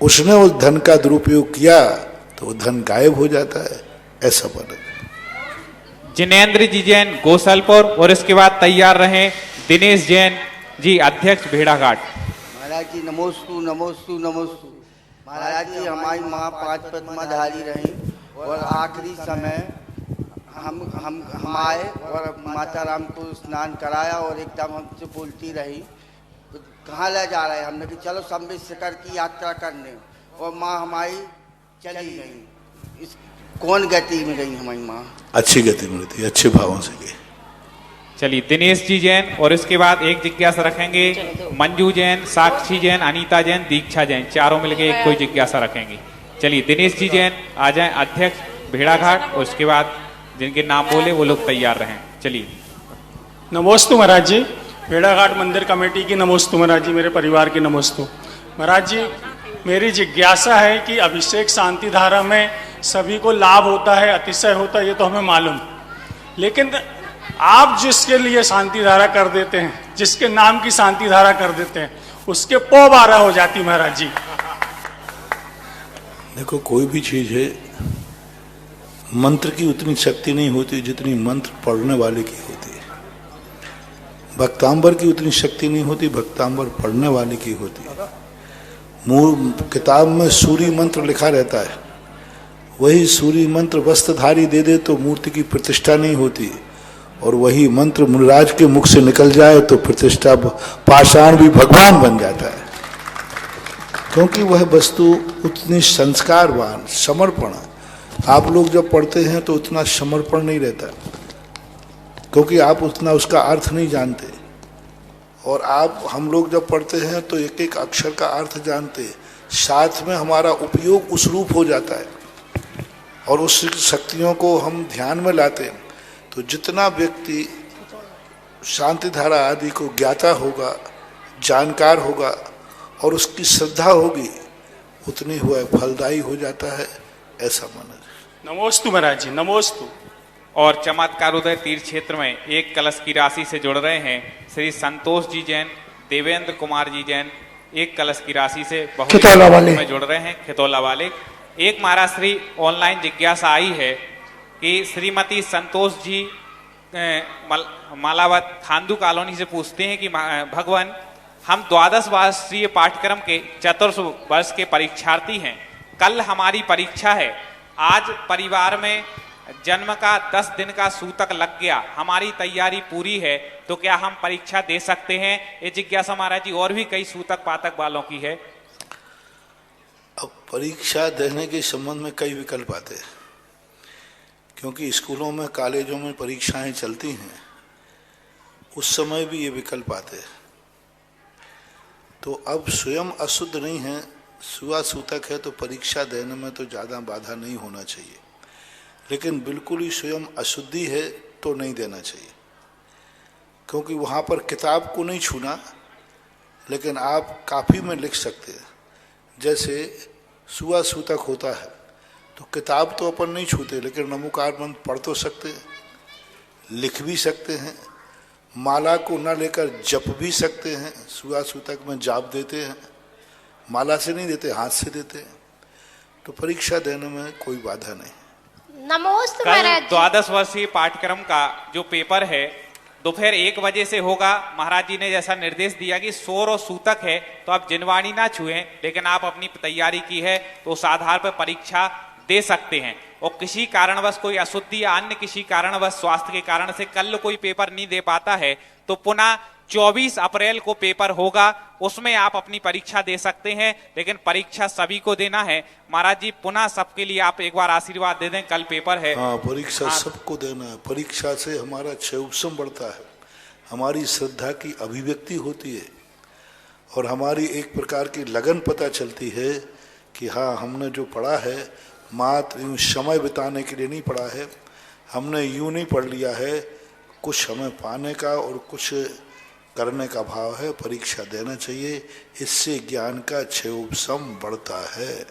उसने उस धन का दुरुपयोग किया तो वो धन गायब हो जाता है। ऐसा बने। जिनेन्द्र जी जैन गोसलपुर, और इसके बाद तैयार रहें दिनेश जैन जी अध्यक्ष भेड़ाघाट। महाराज जी नमोस्तु नमोस्तु नमोस्तु। महाराज जी हमारी माँ 5 पद्माधारी रही, और आखिरी समय हम आए और माता राम को स्नान कराया, और एकदम हमसे बोलती रही तो कहाँ ले जा रहे हैं? हमने कहा चलो संबित शिखर की यात्रा करने, और माँ हमारी चली गई। इस कौन गति में गई हमारी माँ? अच्छी गति में थी, अच्छे भावों से गई। चलिए दिनेश जी जैन, और इसके बाद एक जिज्ञासा रखेंगे मंजू जैन, साक्षी जैन, अनीता जैन, दीक्षा जैन, चारों मिलके एक कोई जिज्ञासा रखेंगे। चलिए दिनेश जी जैन आ जाएं अध्यक्ष भेड़ाघाट, और उसके बाद जिनके नाम बोले वो लोग तैयार रहें। चलिए। नमोस्तु महाराज जी। भेड़ाघाट मंदिर कमेटी की नमोस्तु महाराज जी। मेरे परिवार की नमोस्तु महाराज जी। मेरी जिज्ञासा है कि अभिषेक शांति धारा में सभी को लाभ होता है, अतिशय होता है, ये तो हमें मालूम, लेकिन आप जिसके लिए शांति धारा कर देते हैं, जिसके नाम की शांति धारा कर देते हैं, उसके पौ 12 हो जाती महाराज जी। देखो कोई भी चीज है, मंत्र की उतनी शक्ति नहीं होती जितनी मंत्र पढ़ने वाले की होती है। भक्तांबर की उतनी शक्ति नहीं होती, भक्तांबर पढ़ने वाले की होती है। मूल किताब में सूर्य मंत्र लिखा रहता है, वही सूर्य मंत्र वस्त्रधारी दे दे तो मूर्ति की प्रतिष्ठा नहीं होती, और वही मंत्र मुनिराज के मुख से निकल जाए तो प्रतिष्ठा पाषाण भी भगवान बन जाता है, क्योंकि वह वस्तु उतनी संस्कारवान, समर्पण। आप लोग जब पढ़ते हैं तो उतना समर्पण नहीं रहता, क्योंकि आप उतना उसका अर्थ नहीं जानते, और हम लोग जब पढ़ते हैं तो एक एक अक्षर का अर्थ जानते, साथ में हमारा उपयोग उस रूप हो जाता है, और उस शक्तियों को हम ध्यान में लाते हैं। तो जितना व्यक्ति शांति धारा आदि को ज्ञाता होगा, जानकार होगा, और उसकी श्रद्धा होगी, उतनी हुआ फलदायी हो जाता है। ऐसा माना। नमोस्तु महाराज जी। नमोस्तु। और चमत्कारोदय तीर्थ क्षेत्र में 1 कलश की राशि से जुड़ रहे हैं श्री संतोष जी जैन, देवेंद्र कुमार जी जैन 1 कलश की राशि से में जुड़ रहे हैं, खितौला वाले। एक महाराज श्री ऑनलाइन जिज्ञासा आई है कि श्रीमती संतोष जी मालावत खांदू कॉलोनी से पूछते हैं कि भगवान, हम 12 वर्षीय पाठ्यक्रम के 4 वर्ष के परीक्षार्थी हैं। कल हमारी परीक्षा है। आज परिवार में जन्म का 10 दिन का सूतक लग गया। हमारी तैयारी पूरी है, तो क्या हम परीक्षा दे सकते हैं? ये जिज्ञासा महाराज जी और भी कई सूतक पातक वालों की है। अब परीक्षा देने के संबंध में कई विकल्प आते हैं, क्योंकि स्कूलों में कॉलेजों में परीक्षाएं चलती हैं, उस समय भी ये विकल्प आते हैं। तो अब स्वयं अशुद्ध नहीं है, सुआ सूतक है, तो परीक्षा देने में तो ज़्यादा बाधा नहीं होना चाहिए। लेकिन बिल्कुल ही स्वयं अशुद्धि है तो नहीं देना चाहिए, क्योंकि वहाँ पर किताब को नहीं छूना, लेकिन आप कापी में लिख सकते हैं। जैसे सुआ सूतक होता है तो किताब तो अपन नहीं छूते, लेकिन नमोकार मंत्र पढ़ तो सकते हैं, लिख भी सकते हैं, माला को न लेकर जप भी सकते हैं। सुआ सूतक में जाप देते हैं, माला से नहीं देते, हाथ से देते हैं। तो परीक्षा देने में कोई बाधा नहीं। नमोस्तु कल महाराज। 12 वर्षीय पाठ्यक्रम का जो पेपर है दोपहर 1 बजे से होगा। महाराज जी ने जैसा निर्देश दिया कि सोर और सूतक है, तो आप जिनवाणी ना छुएं, लेकिन आप अपनी तैयारी की है तो उस आधार पर परीक्षा दे सकते हैं। और किसी कारणवश कोई अशुद्धि या अन्य किसी कारणवश स्वास्थ्य के कारण से कल कोई पेपर नहीं दे पाता है, तो पुनः 24 अप्रैल को पेपर होगा, उसमें आप अपनी परीक्षा दे सकते हैं। लेकिन परीक्षा सभी को देना है। महाराज जी पुनः सबके लिए आप एक बार आशीर्वाद दे दें, कल पेपर है। हाँ, परीक्षा सबको देना है। परीक्षा से हमारा क्षयोपशम बढ़ता है, हमारी श्रद्धा की अभिव्यक्ति होती है, और हमारी एक प्रकार की लगन पता चलती है कि हाँ, हमने जो पढ़ा है मात्र यूँ समय बिताने के लिए नहीं पढ़ा है, हमने यूँ नहीं पढ़ लिया है, कुछ हमें पाने का और कुछ करने का भाव है। परीक्षा देना चाहिए, इससे ज्ञान का क्षयोपशम बढ़ता है।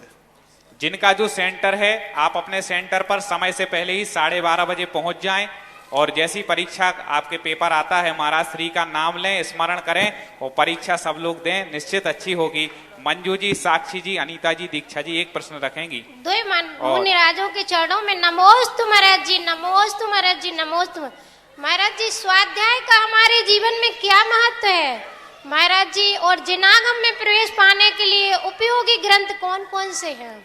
जिनका जो सेंटर है, आप अपने सेंटर पर समय से पहले ही 12:30 बजे पहुंच जाएं, और जैसी परीक्षा आपके पेपर आता है महाराज श्री का नाम लें, स्मरण करें और परीक्षा सब लोग दें, निश्चित अच्छी होगी। मंजू जी, साक्षी जी, अनीता जी, दीक्षा जी एक प्रश्न रखेंगी। मुनिराजों के चरणों में नमोस्तु महाराज जी, नमोस्तु महाराज जी, नमोस्तु महाराज जी। स्वाध्याय का हमारे जीवन में क्या महत्व है महाराज जी, और जिनागम में प्रवेश पाने के लिए उपयोगी ग्रंथ कौन कौन से हैं?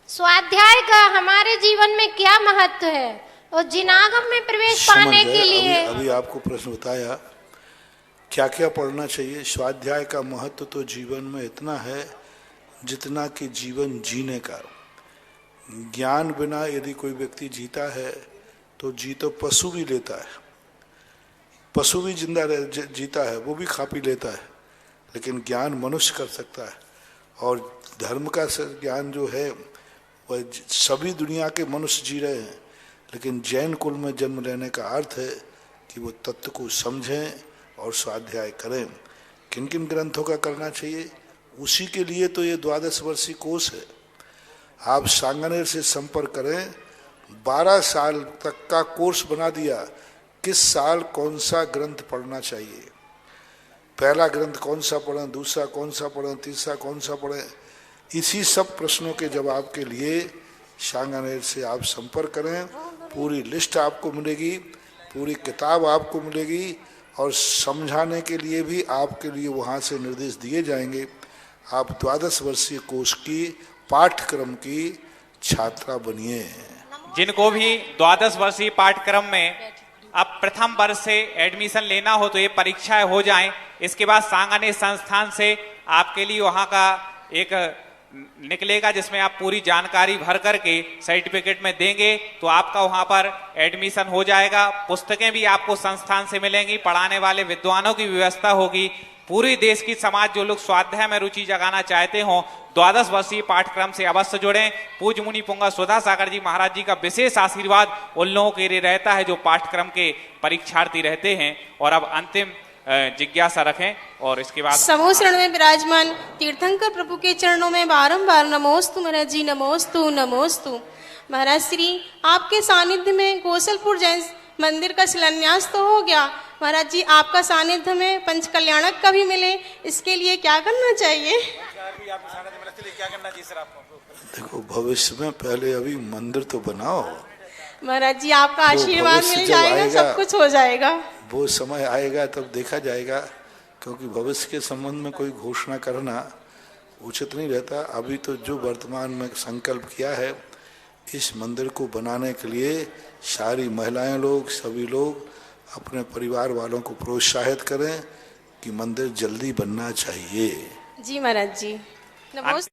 स्वाध्याय का हमारे जीवन में क्या महत्व है, और जिनागम में प्रवेश पाने के लिए अभी आपको प्रश्न बताया क्या क्या पढ़ना चाहिए। स्वाध्याय का महत्व तो जीवन में इतना है जितना कि जीवन जीने का। ज्ञान बिना यदि कोई व्यक्ति जीता है तो जी तो पशु भी लेता है, पशु भी जिंदा जीता है, वो भी खा पी लेता है, लेकिन ज्ञान मनुष्य कर सकता है। और धर्म का ज्ञान जो है वह सभी दुनिया के मनुष्य जी रहे हैं, लेकिन जैन कुल में जन्म लेने का अर्थ है कि वो तत्व को समझें और स्वाध्याय करें। किन किन ग्रंथों का करना चाहिए, उसी के लिए तो ये 12 वर्षीय कोर्स है। आप सांगानेर से संपर्क करें, 12 साल तक का कोर्स बना दिया। किस साल कौन सा ग्रंथ पढ़ना चाहिए, पहला ग्रंथ कौन सा पढ़ें, दूसरा कौन सा पढ़ें, तीसरा कौन सा पढ़ें, इसी सब प्रश्नों के जवाब के लिए सांगानेर से आप संपर्क करें। पूरी लिस्ट आपको मिलेगी, पूरी किताब आपको मिलेगी, और समझाने के लिए भी आपके लिए वहाँ से निर्देश दिए जाएंगे। आप 12 वर्षीय कोर्स की पाठ्यक्रम की छात्रा बनिए। जिनको भी 12 वर्षीय पाठ्यक्रम में अब प्रथम वर्ष से एडमिशन लेना हो तो ये परीक्षाएं हो जाएं। इसके बाद सांगानेर संस्थान से आपके लिए वहाँ का एक निकलेगा जिसमें आप पूरी जानकारी भर करके सर्टिफिकेट में देंगे तो आपका वहां पर एडमिशन हो जाएगा। पुस्तकें भी आपको संस्थान से मिलेंगी, पढ़ाने वाले विद्वानों की व्यवस्था होगी। पूरी देश की समाज जो लोग स्वाध्याय में रुचि जगाना चाहते हो 12 वर्षीय पाठ्यक्रम से अवश्य जुड़ें। पूज्य मुनि पुंगा सुधा सागर जी महाराज जी का विशेष आशीर्वाद उन लोगों के लिए रहता है जो पाठ्यक्रम के परीक्षार्थी रहते हैं। और अब अंतिम जिज्ञासा रखें और इसके बाद समूह शरण में विराजमान तीर्थंकर प्रभु के चरणों में बारंबार नमोस्तु महाराज जी, नमोस्तु नमोस्तु महाराज श्री आपके सानिध्य में गौसलपुर जैन मंदिर का शिलान्यास तो हो गया, महाराज जी आपका सानिध्य में पंच कल्याणक का भी मिले, इसके लिए क्या करना चाहिए? क्या करना चाहिए सर आपको? देखो, भविष्य में पहले अभी मंदिर तो बनाओ। महाराज जी आपका आशीर्वाद मिल जाएगा, सब कुछ हो जाएगा। वो समय आएगा तब देखा जाएगा, क्योंकि भविष्य के संबंध में कोई घोषणा करना उचित नहीं रहता। अभी तो जो वर्तमान में संकल्प किया है, इस मंदिर को बनाने के लिए सारी महिलाएं लोग, सभी लोग अपने परिवार वालों को प्रोत्साहित करें कि मंदिर जल्दी बनना चाहिए। जी महाराज जी, नमस्ते।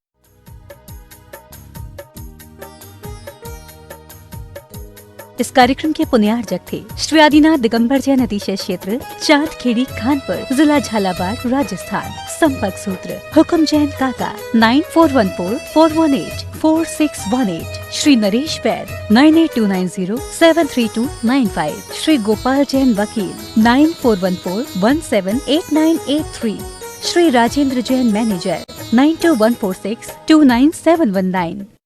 इस कार्यक्रम के पुण्यार्जक थे श्री आदिनाथ दिगंबर जैन अतिशय क्षेत्र, चांदखेड़ी, खानपुर, जिला झालावाड़, राजस्थान। संपर्क सूत्र हुक्म जैन काका 9414418418, श्री नरेश बैद 9829073295, श्री गोपाल जैन वकील 9414178983, श्री राजेंद्र जैन मैनेजर 92146297119।